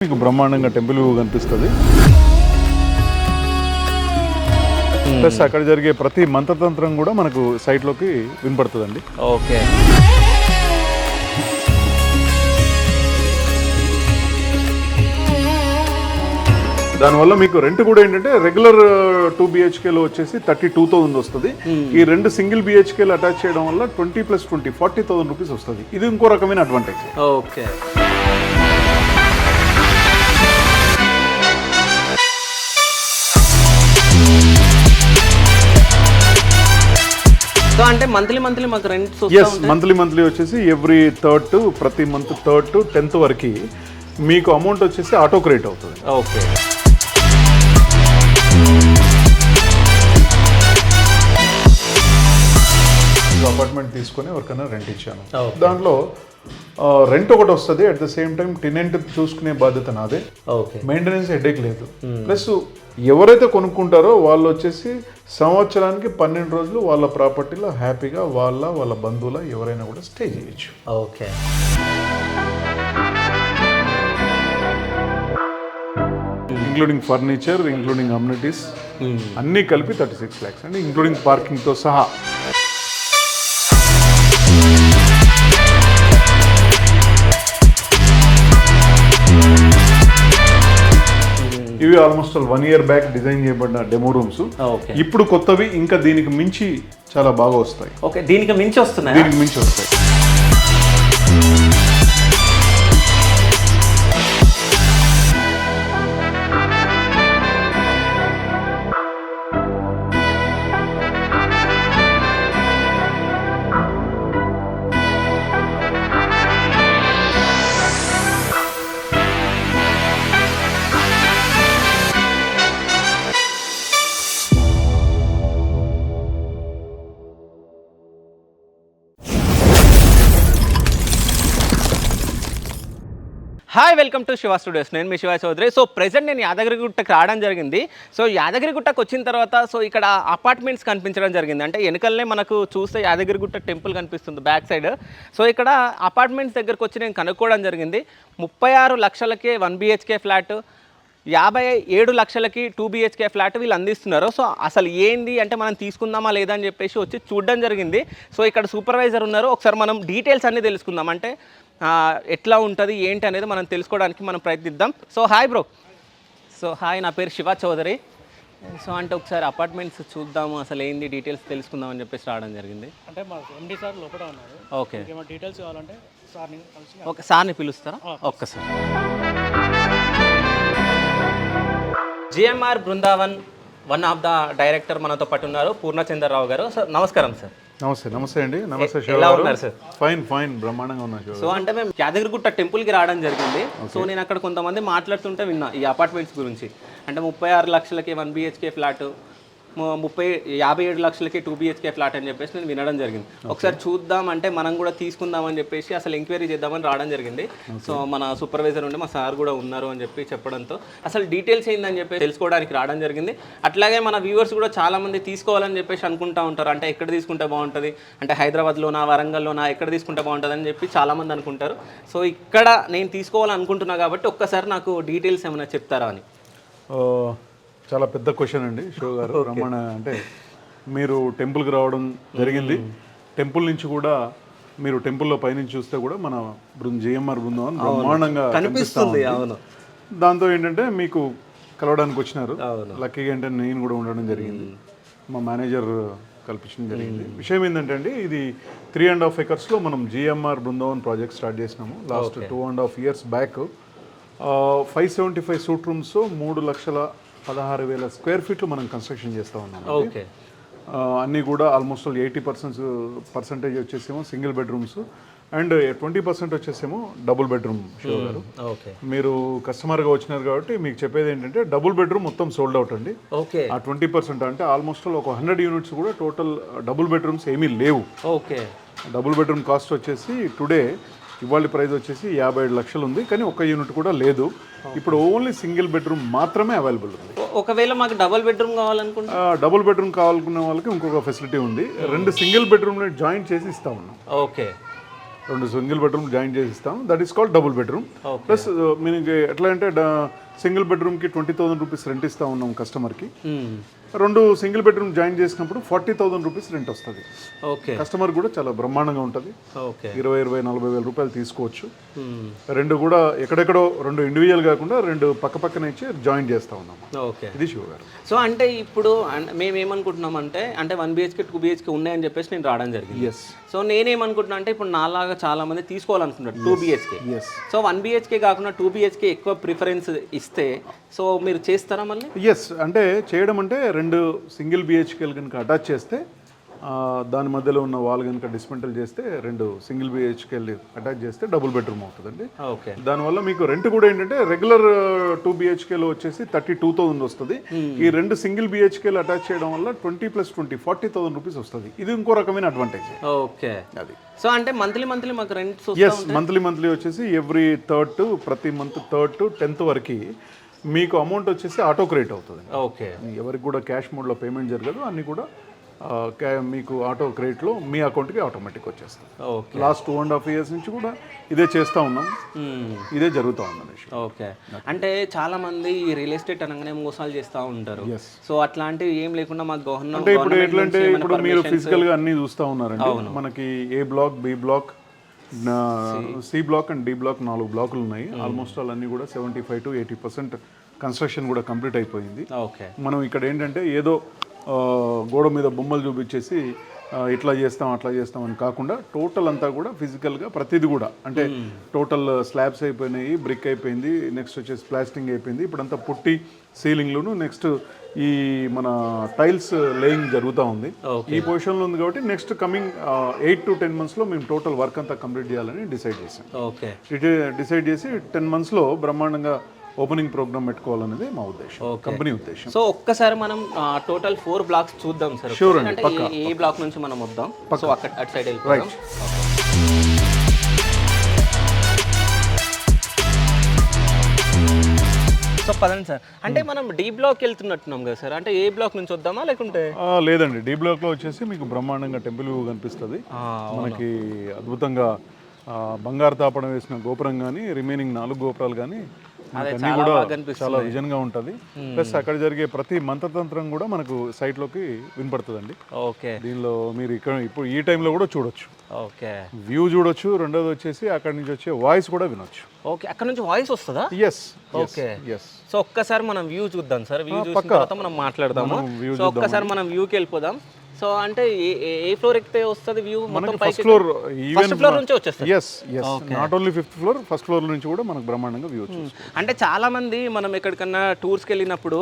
మీకు బ్రహ్మాండంగా temple view కనిపిస్తుంది. ప్లస్ అక్కడ జరిగే ప్రతి మంత్రతంత్రం కూడా మనకు సైట్లోకి వినపడుతుందండి. ఓకే, దానివల్ల మీకు రెంట్ కూడా ఏంటంటే రెగ్యులర్ 2 BHKలో వచ్చేసి 32,000 వస్తుంది. ఈ రెండు సింగిల్ BHKలు అటాచ్ చేయడం వల్ల 20 + 20 40,000 రూపీస్ వస్తుంది. ఇది ఇంకో రకమైన అడ్వాంటేజ్. ఓకే. సో అంటే మంత్లీ మాకు రెంట్స్ మంత్లీ వచ్చేసి ఎవ్రీ ప్రతి మంత్ 3rd to 10th వరకు మీకు అమౌంట్ వచ్చేసి ఆటో క్రెడిట్ అవుతుంది. ఓకే. అపార్ట్మెంట్ తీసుకొని ఎవరికైనా రెంట్ ఇచ్చాను. దాంట్లో రెంట్ ఒకటి వస్తుంది. At the same time tenant చూసుకునే బాధ్యత నాదే. మెయింటెనెన్స్ హెడేక్ లేదు. ప్లస్ ఎవరైతే కొనుక్కుంటారో వాళ్ళు వచ్చేసి సంవత్సరానికి 12 రోజులు వాళ్ళ ప్రాపర్టీలో హ్యాపీగా వాళ్ళ బంధువుల ఎవరైనా కూడా స్టే చేయొచ్చు. Okay. Including furniture, including amenities అన్నీ కలిపి 36 lakhs అండి, ఇంక్లూడింగ్ పార్కింగ్తో సహా. ఇవి ఆల్మోస్ట్ 1 year బ్యాక్ డిజైన్ చేయబడిన డెమో రూమ్స్. ఇప్పుడు కొత్తవి ఇంకా దీనికి మించి చాలా బాగా వస్తాయి. ఓకే, దీనికి మించి వస్తాయి. Hi, welcome to Shiva studios. నేను మీ శివ చౌదరి. సో ప్రెజెంట్ నేను యాదగిరిగుట్టకు రావడం జరిగింది. సో యాదగిరిగుట్టకు వచ్చిన తర్వాత సో ఇక్కడ అపార్ట్మెంట్స్ కనిపించడం జరిగింది. అంటే వెనకలనే మనకు చూస్తే యాదగిరిగుట్ట టెంపుల్ కనిపిస్తుంది బ్యాక్ సైడ్. సో ఇక్కడ అపార్ట్మెంట్స్ దగ్గరకు వచ్చి నేను కనుక్కోవడం జరిగింది. 36 లక్షలకే 1 BHK ఫ్లాట్, 57 లక్షలకి 2 BHK ఫ్లాట్ వీళ్ళు అందిస్తున్నారు. సో అసలు ఏంది అంటే మనం తీసుకుందామా లేదా అని చెప్పేసి వచ్చి చూడడం జరిగింది. సో ఇక్కడ సూపర్వైజర్ ఉన్నారు. ఒకసారి మనం డీటెయిల్స్ అన్నీ తెలుసుకుందాం. అంటే ఎట్లా ఉంటుంది ఏంటి అనేది మనం తెలుసుకోవడానికి మనం ప్రయత్నిద్దాం. So hi bro. So hi, నా పేరు శివ చౌదరి. సో అంటే ఒకసారి అపార్ట్మెంట్స్ చూద్దాము, అసలు ఏంది డీటెయిల్స్ తెలుసుకుందాం అని చెప్పేసి రావడం జరిగింది. అంటే మా ఎండి సార్ లోపల ఉన్నారు. ఓకే, డీటెయిల్స్ కావాలంటే సార్ని కలిసి. ఓకే, సార్ని పిలుస్తారా? ఒక్కసారి. GMR Brindavan one of the director మనతో పాటు ఉన్నారు, పూర్ణచంద్రరావు గారు. సార్ నమస్కారం. సార్ నమస్తే అండి. నమస్తే. ఎలా ఉన్నారు సార్? ఫైన్ బ్రహ్మాండంగా ఉన్నా. సో అంటే మేము యాదగిరిగుట్ట టెంపుల్కి రావడం జరిగింది. సో నేను అక్కడ కొంతమంది మాట్లాడుతుంటే విన్నా ఈ అపార్ట్మెంట్స్ గురించి. అంటే 36 లక్షలకి 1 BHK ఫ్లాట్, 57 లక్షలకి 2 BHK ఫ్లాట్ అని చెప్పేసి నేను వినడం జరిగింది. ఒకసారి చూద్దాం అంటే మనం కూడా తీసుకుందామని చెప్పేసి అసలు ఎంక్వైరీ చేద్దామని రావడం జరిగింది. సో మన సూపర్వైజర్ ఉండి మా సార్ కూడా ఉన్నారు అని చెప్పి చెప్పడంతో అసలు డీటెయిల్స్ ఏందని చెప్పి తెలుసుకోవడానికి రావడం జరిగింది. అట్లాగే మన వ్యూవర్స్ కూడా చాలామంది తీసుకోవాలని చెప్పేసి అనుకుంటూ ఉంటారు. అంటే ఎక్కడ తీసుకుంటే బాగుంటుంది, అంటే హైదరాబాద్లోనా, వరంగల్లోనా, ఎక్కడ తీసుకుంటే బాగుంటుంది అని చెప్పి చాలామంది అనుకుంటారు. సో ఇక్కడ నేను తీసుకోవాలనుకుంటున్నా కాబట్టి ఒక్కసారి నాకు డీటెయిల్స్ ఏమైనా చెప్తారా అని. చాలా పెద్ద క్వశ్చన్ అండి శివ గారు. రమణ అంటే మీరు టెంపుల్కి రావడం జరిగింది. టెంపుల్ నుంచి కూడా మీరు టెంపుల్లో పైనుంచి చూస్తే కూడా మన జిఎంఆర్ బృందావన్ బ్రహ్మాండంగా కనిపిస్తుంది. దాంతో ఏంటంటే మీకు కలవడానికి వచ్చినారు. లక్కీగా ఏంటంటే నేను కూడా ఉండడం జరిగింది, మా మేనేజర్ కల్పించడం జరిగింది. విషయం ఏంటంటే అండి, ఇది 3.5 acresలో మనం జిఎంఆర్ బృందావన్ ప్రాజెక్ట్ స్టార్ట్ చేసినాము last 2.5 years back. 575 suit rooms, 3,16,000 square feet మనం కన్స్ట్రక్షన్ చేస్తూ ఉన్నాం. ఓకే. అన్నీ కూడా ఆల్మోస్ట్ 80% వచ్చేసేమో సింగిల్ బెడ్రూమ్స్ అండ్ 20% వచ్చేసేమో డబుల్ బెడ్రూమ్. షో గారు, మీరు కస్టమర్గా వచ్చినారు కాబట్టి మీకు చెప్పేది ఏంటంటే డబుల్ బెడ్రూమ్ మొత్తం సోల్డ్ అవుట్ అండి. ఓకే. ఆ 20% అంటే ఆల్మోస్ట్ ఒక 100 units కూడా టోటల్ డబుల్ బెడ్రూమ్స్ ఏమీ లేవు. ఓకే. డబుల్ బెడ్రూమ్ కాస్ట్ వచ్చేసి టుడే ఇవాళ ప్రైస్ వచ్చేసి 57 లక్షలు ఉంది, కానీ ఒక్క యూనిట్ కూడా లేదు. ఇప్పుడు ఓన్లీ సింగిల్ బెడ్రూమ్ మాత్రమే అవైలబుల్ ఉంది. ఒకవేళ మాకు డబుల్ బెడ్రూమ్ కావాలనుకుంటే, డబుల్ బెడ్రూమ్ కావాలనుకునే వాళ్ళకి ఇంకొక ఫెసిలిటీ ఉంది. 2 సింగిల్ బెడ్రూమ్ జాయింట్ చేసి ఇస్తా ఉన్నాం. ఓకే. 2 సింగిల్ బెడ్రూమ్ జాయిన్ చేసి ఇస్తాం. That is called double bedroom. Plus మీకు ఎట్లా అంటే సింగిల్ బెడ్రూమ్కి 20,000 రూపీస్ రెంట్ ఇస్తా ఉన్నాం కస్టమర్కి. 2 సింగిల్ బెడ్రూమ్ జాయిన్ చేసినప్పుడు 40,000 రూపీస్ రెంట్ వస్తుంది. ఓకే, కస్టమర్ కూడా చాలా బ్రహ్మాండంగా ఉంటుంది. ఓకే, 20,000-40,000 రూపాయలు తీసుకోవచ్చు. 2 కూడా ఎక్కడెక్కడో 2 ఇండివిజువల్ కాకుండా 2 పక్కనే ఇచ్చి జాయిన్ చేస్తూ ఉన్నాం. ఓకే, ఇది శివ గారు. సో అంటే ఇప్పుడు మేము ఏమనుకుంటున్నాం అంటే 1 BHK 2 BHK ఉన్నాయని చెప్పేసి నేను రావడం జరిగింది. ఎస్. సో నేనేమనుకుంటున్నా అంటే ఇప్పుడు నాలాగా చాలా మంది తీసుకోవాలనుకుంటారు 2 BHK. ఎస్. సో 1 BHK కాకుండా 2 BHK ఎక్కువ ప్రిఫరెన్స్ ఇస్తే సో మీరు చేస్తారా మళ్ళీ? ఎస్, అంటే చేయడం అంటే 2 సింగిల్ బిహెచ్కేలు కనుక అటాచ్ చేస్తే దాని మధ్యలో ఉన్న వాల్ కనుక డిస్మెంటల్ చేస్తే 2 సింగిల్ బిహెచ్కేలు అటాచ్ చేస్తే డబుల్ బెడ్రూమ్ అవుతుందండి. ఓకే, దానివల్ల మీకు రెంట్ కూడా ఏంటంటే రెగ్యులర్ 2 BHKలో వచ్చేసి 32,000 వస్తుంది. ఈ 2 సింగిల్ బిహెచ్కేలు అటాచ్ చేయడం వల్ల 20 + 20 40,000 రూపీస్ వస్తుంది. ఇది ఇంకో రకమైన అడ్వాంటేజ్. ఓకే, అది. సో అంటే మంత్లీ మాకు రెంట్స్? ఎస్, మంత్లీ వచ్చేసి ఎవ్రీ ప్రతి మంత్ 3rd to 10th వరకు మీకు అమౌంట్ వచ్చేసి ఆటో క్రెడిట్ అవుతుంది. ఓకే, ఎవరికి కూడా క్యాష్ మోడ్లో పేమెంట్ జరగదు, అన్నీ కూడా మీకు ఆటో క్రెడిట్లో మీ అకౌంట్కి ఆటోమేటిక్ వచ్చేస్తుంది. ఓకే, లాస్ట్ 2.5 years నుంచి కూడా ఇదే చేస్తూ ఉన్నాం, ఇదే జరుగుతూ ఉందండి. ఓకే, అంటే చాలా మంది ఈ రియల్ ఎస్టేట్ అనగానే మోసాలు చేస్తూ ఉంటారు. సో అట్లాంటివి ఏం లేకుండా మాకు గవర్నమెంట్ అంటే ఇప్పుడు ఎట్లంటే ఇప్పుడు మీరు ఫిజికల్గా అన్నీ చూస్తూ ఉన్నారండి. మనకి A block, B block, C block and D block 4 బ్లాకులు ఉన్నాయి. ఆల్మోస్ట్ అన్నీ కూడా 75 to 80% కన్స్ట్రక్షన్ కూడా కంప్లీట్ అయిపోయింది. ఓకే, మనం ఇక్కడ ఏంటంటే ఏదో గోడ మీద బొమ్మలు చూపించేసి ఇట్లా చేస్తాం అట్లా చేస్తాం అని కాకుండా టోటల్ అంతా కూడా ఫిజికల్గా ప్రతిదీ కూడా అంటే టోటల్ స్లాబ్స్ అయిపోయినాయి, బ్రిక్ అయిపోయింది, నెక్స్ట్ వచ్చేసి ప్లాస్టింగ్ అయిపోయింది. ఇప్పుడంతా పుట్టి సీలింగ్లోను నెక్స్ట్ ఈ మన టైల్స్ లేయింగ్ జరుగుతూ ఉంది. ఈ పొజిషన్లో ఉంది కాబట్టి నెక్స్ట్ కమింగ్ 8 to 10 monthsలో మేము టోటల్ వర్క్ అంతా కంప్లీట్ చేయాలని డిసైడ్ చేసాం. ఓకే, డిసైడ్ చేసి 10 monthsలో బ్రహ్మాండంగా ఓపెనింగ్ ప్రోగ్రామ్ పెట్టుకోవాలనేది మా ఉద్దేశం, కంపెనీ ఉద్దేశం. సో ఒక్కసారి మనం టోటల్ 4 blocks చూద్దాం సార్. షూర్ అండి, అంటే ఏ బ్లాక్ నుంచి మనం వద్దాం? సో అక్కడ అటు సైడ్ వెళ్ళిపోదాం. సో పదండి సార్. అంటే మనం డి బ్లాక్ వెళ్తున్నట్టున్నాం కదా సార్, అంటే ఏ బ్లాక్ నుంచి వద్దామా లేకుంటే? లేదండి, డి బ్లాక్లో వచ్చేసి మీకు బ్రహ్మాండంగా టెంపుల్ వ్యూ కనిపిస్తుంది. మనకి అద్భుతంగా బంగారు తాపడం వేసిన గోపురం కానీ రిమైనింగ్ 4 గోపురాలు కానీ అన్నీ కూడా చాలా విజన్గా ఉంటుంది. ప్లస్ అక్కడ జరిగే ప్రతి మంత్రతంత్రం కూడా మనకు సైట్లోకి వినపడుతుందండి. ఓకే, దీనిలో మీరు ఇక్కడ ఇప్పుడు ఈ టైంలో కూడా చూడొచ్చు. ఓకే, వ్యూ చూడొచ్చు. రెండోది వచ్చేసి అక్కడ నుంచి వచ్చే వాయిస్ కూడా వినొచ్చు. ఓకే, అక్కడ నుంచి వాయిస్ వస్తుందా? ఎస్. Okay, yes. సో ఒక్కసారి మనం వ్యూ చూద్దాం సార్. వ్యూ చూసిన తర్వాత మనం మాట్లాడదాము. సో ఒక్కసారి మనం వ్యూకి వెళ్ళిపోదాం. సో అంటే ఏ ఫ్లోర్ ఎక్కితే వస్తుంది వ్యూ? మొత్తం ఫస్ట్ ఫ్లోర్ నుంచి వచ్చేస్తుంది. Yes yes, not only 5th floor, first floor నుంచి కూడా మనకు బ్రహ్మాండంగా వ్యూ వచ్చేస్తుంది. అంటే చాలా మంది మనం ఎక్కడికన్నా టూర్స్కి వెళ్ళినప్పుడు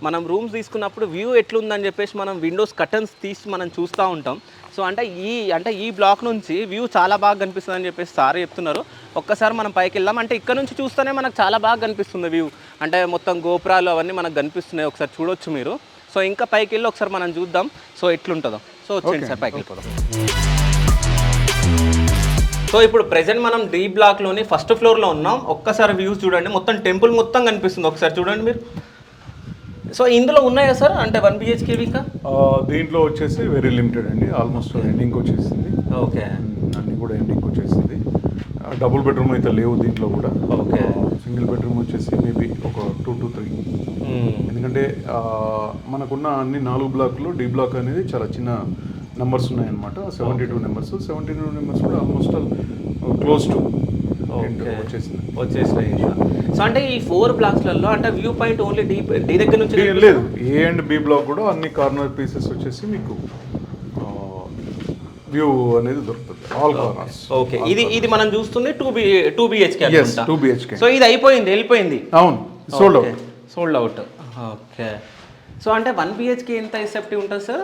మనం రూమ్స్ తీసుకున్నప్పుడు వ్యూ ఎట్లుందని చెప్పేసి మనం విండోస్ కర్టన్స్ తీసి మనం చూస్తూ ఉంటాం. సో అంటే ఈ బ్లాక్ నుంచి వ్యూ చాలా బాగా కనిపిస్తుంది అని చెప్పేసి సార్ చెప్తున్నారు. ఒక్కసారి మనం పైకి వెళ్దాం. అంటే ఇక్కడ నుంచి చూస్తేనే మనకు చాలా బాగా కనిపిస్తుంది వ్యూ. అంటే మొత్తం గోపురాలు అవన్నీ మనకు కనిపిస్తున్నాయి. ఒకసారి చూడొచ్చు మీరు. సో ఇంకా పైకి వెళ్ళి ఒకసారి మనం చూద్దాం సో ఎట్లుంటుందో. సో వచ్చేయండి సార్, పైకి వెళ్ళిపోదాం. సో ఇప్పుడు ప్రెజెంట్ మనం డి బ్లాక్లోని ఫస్ట్ ఫ్లోర్లో ఉన్నాం. ఒక్కసారి వ్యూస్ చూడండి, మొత్తం టెంపుల్ మొత్తం కనిపిస్తుంది. ఒకసారి చూడండి మీరు. సో ఇందులో ఉన్నాయా సార్ అంటే 1 BHK ఇంకా? దీంట్లో వచ్చేసి వెరీ లిమిటెడ్ అండి, ఆల్మోస్ట్ ఎండింగ్ వచ్చేసింది. ఓకే, అన్నీ కూడా ఎండింగ్ వచ్చేసింది. డబుల్ బెడ్రూమ్ అయితే లేవు దీంట్లో కూడా. ఓకే, సింగిల్ బెడ్రూమ్ వచ్చేసి మేబీ ఒక 2 to 3. ఎందుకంటే మనకున్న అన్ని 4 బ్లాక్లు డి బ్లాక్ అనేది చాలా చిన్న నెంబర్స్ ఉన్నాయన్నమాట. 72 నెంబర్స్. 72 నెంబర్స్ కూడా ఆల్మోస్ట్ క్లోజ్ టు వచ్చేసినాయి. సో అంటే ఈ 4 బ్లాక్స్లలో అంటే వ్యూ పాయింట్ ఓన్లీ డి దగ్గర నుంచి లేదు. ఏ అండ్ బి బ్లాక్ కూడా అన్ని కార్నర్ పీసెస్ వచ్చేసి మీకు వ్యూ అనేది దొరుకుతుంది, ఆల్ కార్నర్స్. ఓకే, ఇది మనం చూస్తుంది 2 BHK. 2 BHK. సో ఇది వెళ్ళిపోయింది. అవును, సోల్డ్ అవుట్. ఓకే, సో అంటే 1 BHK ఎంత SFT ఉంటుంది సార్?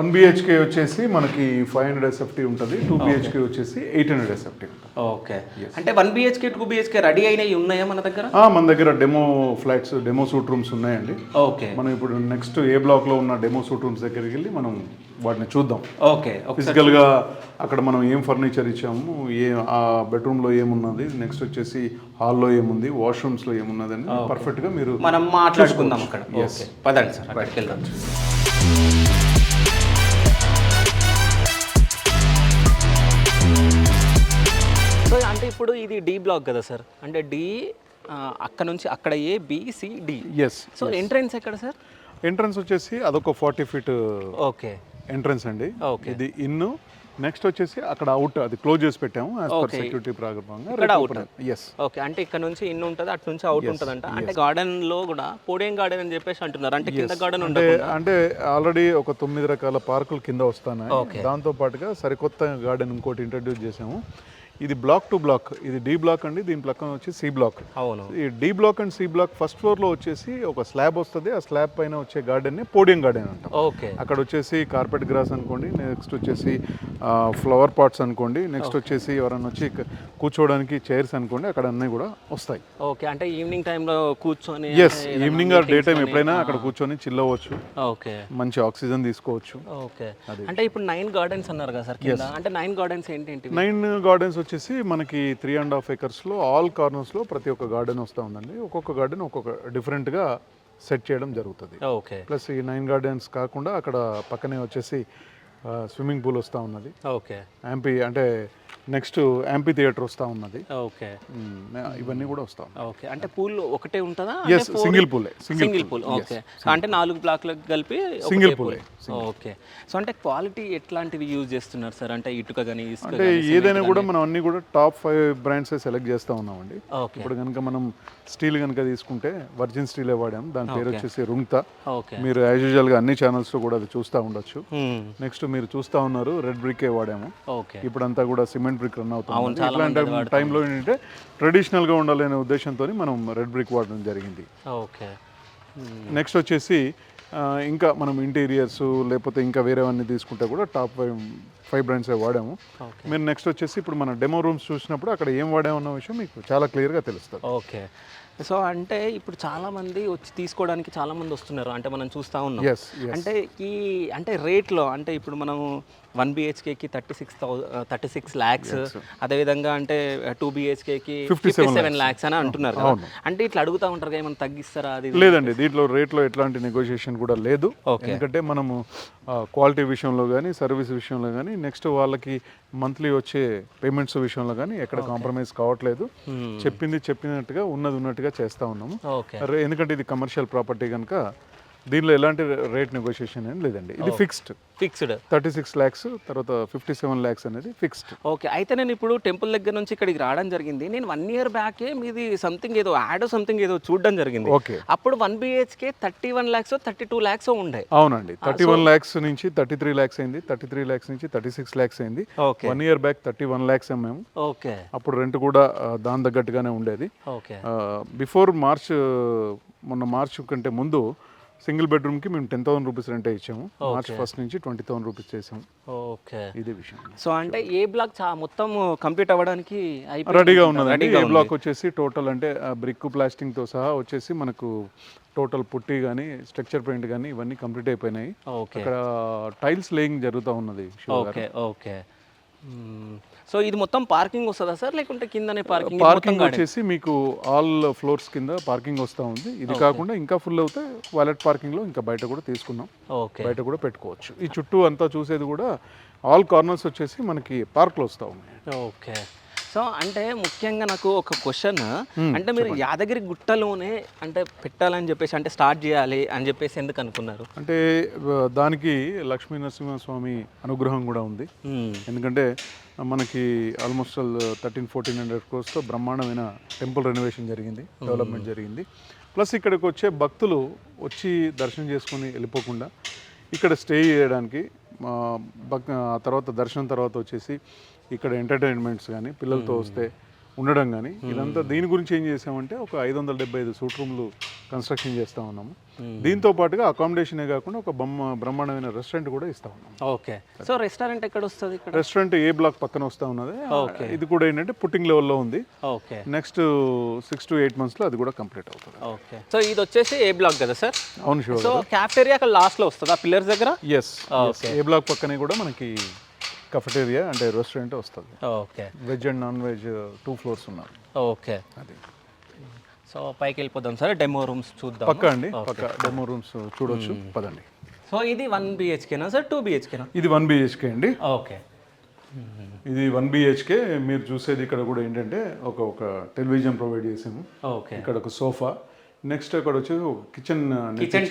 1 BHK వచ్చేసి మనకి 500 SFT ఉంటుంది. 2 BHK వచ్చేసి 800 SFT ఉంటుంది. ఓకే, అంటే 1 BHK 2 BHK రెడీ అయినవి ఉన్నాయా మన దగ్గర? మన దగ్గర demo flats, demo suit rooms ఉన్నాయండి. ఓకే, మనం ఇప్పుడు నెక్స్ట్ ఏ బ్లాక్లో ఉన్న డెమో సూట్ రూమ్స్ దగ్గరికి వెళ్ళి మనం వాటిని చూద్దాం. ఓకే, ఫిజికల్గా అక్కడ మనం ఏం ఫర్నిచర్ ఇచ్చాము, ఆ బెడ్రూమ్లో ఏమున్నది, నెక్స్ట్ వచ్చేసి హాల్లో ఏముంది, వాష్రూమ్స్లో ఏమున్నది అని పర్ఫెక్ట్గా మీరు మనం మాట్లాడుకుందాం అక్కడ. ఓకే, పదండి సార్, అక్కడికి వెళ్దాం. అంటే ఇప్పుడు ఇది డి బ్లాక్ కదా సార్, అంటే డి అక్కడ నుంచి అక్కడ ఏ బిసిడి. ఎస్. సో ఎంట్రన్స్ ఎక్కడ సార్? ఎంట్రన్స్ వచ్చేసి అదొక 40 ఫీట్ ఓకే ఎంట్రన్స్ అండి. ఓకే. ఇది ఇన్. నెక్స్ట్ వచ్చేసి అక్కడ అవుట్, అది క్లోజ్ చేసి పెట్టాము యాజ్ పర్ Okay. సెక్యూరిటీ ప్రారంభంగా. ఇక్కడ out. ఎస్. ఓకే, అంటే ఇక్కడ నుంచి ఇన్ ఉంటుంది, అటు నుంచి అవుట్ ఉంటుందంట. అంటే గార్డెన్ లో కూడా పోడియం గార్డెన్ అని చెప్పేసి అంటున్నారు, అంటే కింద గార్డెన్ అంటే ఉండదు. అంటే ఆల్రెడీ ఒక 9 రకాల పార్కులు కింద వస్తున్నాయి. దాంతో పాటుగా సరికొత్త గార్డెన్ ఇంకోటి ఇంట్రడ్యూస్ చేసాము. ఇది బ్లాక్ టు బ్లాక్, ఇది డి బ్లాక్ అండి, దీని పక్కన వచ్చి సి బ్లాక్. అవును. ఈ D block and C block first floor లో వచ్చేసి ఒక స్లాబ్ వస్తుంది, ఆ స్లాబ్ పైన వచ్చే గార్డెన్ ని పోడియం గార్డెన్ అంటాం. ఓకే. అక్కడ వచ్చేసి కార్పెట్ గ్రాస్ అనుకోండి, నెక్స్ట్ వచ్చేసి ఫ్లవర్ పాట్స్ అనుకోండి, నెక్స్ట్ వచ్చేసి ఎవరైనా వచ్చి కూర్చోవడానికి చైర్స్ అనుకోండి, అక్కడ అన్నీ కూడా వస్తాయి. ఓకే, అంటే ఈవినింగ్ టైంలో కూర్చొని yes, evening or day time ఎప్పుడైనా అక్కడ కూర్చొని చిల్ అవ్వచ్చు, ఓకే మంచి ఆక్సిజన్ తీసుకోవచ్చు. ఓకే. అంటే ఇప్పుడు 9 గార్డెన్స్ అన్నారు కదా సార్ కింద, అంటే 9 గార్డెన్స్ ఏంటి? 9 గార్డెన్స్ వచ్చేసి మనకి 3.5 acres లో ఆల్ కార్నర్స్ లో ప్రతి ఒక్క గార్డెన్ వస్తూ ఉందండి. ఒక్కొక్క గార్డెన్ ఒక్కొక్క డిఫరెంట్ గా సెట్ చేయడం జరుగుతుంది. ఓకే. ప్లస్ ఈ 9 గార్డెన్స్ కాకుండా అక్కడ పక్కనే వచ్చేసి స్విమ్మింగ్ పూల్ వస్తూ ఉన్నది. ఓకే. యాంపీ అంటే నెక్స్ట్ యాంపీ థియేటర్ వస్తూ ఉన్నది. ఓకే. ఇవన్నీ కూడా వస్తాం. ఓకే, అంటే పూల్ ఒకటే ఉంటుందా? ఎస్, సింగిల్ పూలే. Single pool. ఓకే, అంటే 4 బ్లాక్లకు కలిపి సింగిల్ పూలే. ఓకే. సో అంటే క్వాలిటీ ఎట్లాంటివి యూజ్ చేస్తున్నారు సార్? అంటే ఇటుక కానీ ఇసుక అంటే ఏదైనా కూడా మనం అన్ని కూడా టాప్ 5 బ్రాండ్స్ సెలెక్ట్ చేస్తూ ఉన్నామండి. ఓకే. ఇప్పుడు కనుక మనం స్టీల్ కనుక తీసుకుంటే వర్జిన్ స్టీలే వాడాం, దాని పేరు వచ్చేసి రుంగ్తా. ఓకే. మీరు యాజ్ యూజువల్గా అన్ని ఛానల్స్లో కూడా అది చూస్తూ ఉండొచ్చు. నెక్స్ట్ మీరు చూస్తూ ఉన్నారు రెడ్ బ్రికే వాడాము. ఓకే. ఇప్పుడంతా కూడా సిమెంట్ బ్రిక్ రన్ అవుతుంది. ఇట్లాంటి టైంలో ఏంటంటే ట్రెడిషనల్గా ఉండాలనే ఉద్దేశంతో మనం రెడ్ బ్రిక్ వాడడం జరిగింది. ఓకే. నెక్స్ట్ వచ్చేసి ఇంకా మనం ఇంటీరియర్స్ లేకపోతే ఇంకా వేరేవన్నీ తీసుకుంటే కూడా టాప్ 5 బ్రాండ్సే వాడాము. మీరు నెక్స్ట్ వచ్చేసి ఇప్పుడు మన డెమో రూమ్స్ చూసినప్పుడు అక్కడ ఏం వాడామన్న విషయం మీకు చాలా క్లియర్గా తెలుస్తుంది. ఓకే. సో అంటే ఇప్పుడు చాలా మంది వచ్చి తీసుకోవడానికి చాలా మంది వస్తున్నారు, అంటే మనం చూస్తూ ఉన్నాం. Yes, yes. అంటే ఈ అంటే రేట్లో అంటే ఇప్పుడు మనం 1 BHKకి 36 lakhs, అదేవిధంగా అంటే 2 BHKకి 57 lakhs అని అంటున్నారు కదా. అంటే ఇట్లా అడుగుతూ ఉంటారు కదా, ఏమైనా తగ్గిస్తారా? అది లేదండి, దీంట్లో రేట్లో ఎట్లాంటి నెగోషియేషన్ కూడా లేదు. ఎందుకంటే మనము క్వాలిటీ విషయంలో కానీ సర్వీస్ విషయంలో కానీ నెక్స్ట్ వాళ్ళకి మంత్లీ వచ్చే పేమెంట్స్ విషయంలో కానీ ఎక్కడ కాంప్రమైజ్ కావట్లేదు. చెప్పింది చెప్పినట్టుగా ఉన్నది ఉన్నట్టుగా చేస్తూ ఉన్నాము. ఓకే. ఎందుకంటే ఇది కమర్షియల్ ప్రాపర్టీ కనుక దీనిలో ఎలాంటి రేట్ నెగోషియేషన్ ఏం లేదండి. ఇది ఫిక్స్డ్ 36 lakhs, తర్వాత 57 lakhs అనేది ఫిక్స్డ్. ఓకే. అయితే నేను ఇప్పుడు టెంపుల్ దగ్గర నుంచి ఇక్కడికి రావడం జరిగింది. నేను 1 year బ్యాకే మీది సంథింగ్ ఏదో ఏదో చూడడం జరిగింది. ఓకే. అప్పుడు 1 BHK 31 lakhs 32 lakhs ఉండే. అవునండి, 31 lakhs నుంచి 33 lakhs అయింది, 33 lakhs నుంచి 36 lakhs అయింది. ఓకే. 1 year బ్యాక్ 31 lakhs అమ్మాము. ఓకే. అప్పుడు రెంట్ కూడా దాని తగ్గట్టుగానే ఉండేది. ఓకే. బిఫోర్ మొన్న మార్చ్ కంటే ముందు సింగిల్ బెడ్రూమ్కి మేము 10,000 రూపీస్ రెంటే ఇచ్చాము. మార్చ్ 1st నుంచి 20,000 రూపీస్ చేసాము. ఓకే. ఇదే విషయం. సో అంటే ఏ బ్లాక్ మొత్తం కంప్లీట్ అవ్వడానికి రెడీగా ఉన్నదండి. ఏ బ్లాక్ వచ్చేసి టోటల్ అంటే బ్రిక్ ప్లాస్టింగ్తో సహా వచ్చేసి మనకు టోటల్ పుట్టి కానీ స్ట్రక్చర్ పెయింట్ కానీ ఇవన్నీ కంప్లీట్ అయిపోయినాయి. అక్కడ టైల్స్ లేయింగ్ జరుగుతూ ఉన్నది. ఓకే. ఓకే. సో ఇది మొత్తం పార్కింగ్ వస్తుందా సార్, లేకుంటే కిందనే పార్కింగ్? పార్కింగ్ వచ్చేసి మీకు ఆల్ ఫ్లోర్స్ కింద పార్కింగ్ వస్తూ ఉంది. ఇది కాకుండా ఇంకా ఫుల్ అవుతే వాలెట్ పార్కింగ్లో ఇంకా బయట కూడా తీసుకున్నాం. ఓకే. బయట కూడా పెట్టుకోవచ్చు. ఈ చుట్టూ అంతా చూసేది కూడా ఆల్ కార్నర్స్ వచ్చేసి మనకి పార్క్లో వస్తూ ఉన్నాయి. ఓకే. సో అంటే ముఖ్యంగా నాకు ఒక క్వశ్చన్, అంటే మీరు యాదగిరి గుట్టలోనే అంటే పెట్టాలని చెప్పేసి అంటే స్టార్ట్ చేయాలి అని చెప్పేసి ఎందుకు అనుకున్నారు? అంటే దానికి లక్ష్మీ నరసింహస్వామి అనుగ్రహం కూడా ఉంది. ఎందుకంటే మనకి ఆల్మోస్ట్ 1300-1400 crores బ్రహ్మాండమైన టెంపుల్ రెనోవేషన్ జరిగింది, డెవలప్మెంట్ జరిగింది. ప్లస్ ఇక్కడికి వచ్చే భక్తులు వచ్చి దర్శనం చేసుకొని వెళ్ళిపోకుండా ఇక్కడ స్టే చేయడానికి, ఆ తర్వాత దర్శనం తర్వాత వచ్చేసి ఇక్కడ ఎంటర్టైన్మెంట్స్ కానీ పిల్లలతో వస్తే ఉండడం కానీ ఇదంతా దీని గురించి ఏం చేసామంటే ఒక 575 సూట్ రూమ్లు కన్స్ట్రక్షన్ చేస్తూ ఉన్నాము. దీంతో పాటుగా అకామిడేషనే కాకుండా ఒక బ్రహ్మాండమైన రెస్టారెంట్ కూడా ఇస్తా ఉన్నాం. ఓకే. సో రెస్టారెంట్ ఎక్కడ వస్తుంది? రెస్టారెంట్ ఏ బ్లాక్ పక్కన వస్తూ ఉన్నది. ఇది కూడా ఏంటంటే పుట్టింగ్ లెవెల్లో ఉంది. ఓకే. నెక్స్ట్ 6 to 8 months అది కూడా కంప్లీట్ అవుతుంది. ఓకే. సో ఇది వచ్చేసి ఏ బ్లాక్ కదా సార్? అవును షూర్. సో క్యాఫ్టేరియా అక్కడ లాస్ట్లో వస్తుందా పిల్లర్స్ దగ్గర? ఎస్. ఏ బ్లాక్ పక్కనే కూడా మనకి కఫెటేరియా అంటే రెస్టారెంట్ వస్తుంది. Okay. Veg and non veg 2 floors ఉన్నారు. ఓకే. అది సో పైకి వెళ్ళిపోదాం సార్, డెమో రూమ్స్ చూద్దాం. పక్క అండి, పక్క డెమో రూమ్స్ చూడొచ్చు, పదండి. సో ఇది 1 BHKనా సార్, 2 BHKనా? ఇది 1 BHK అండి. ఓకే. ఇది 1 బిహెచ్కే. మీరు చూసేది ఇక్కడ కూడా ఏంటంటే ఒక టెలివిజన్ ప్రొవైడ్ చేసాము, ఓకే. ఇక్కడ ఒక సోఫా, నెక్స్ట్ అక్కడ వచ్చి ఒక కిచెన్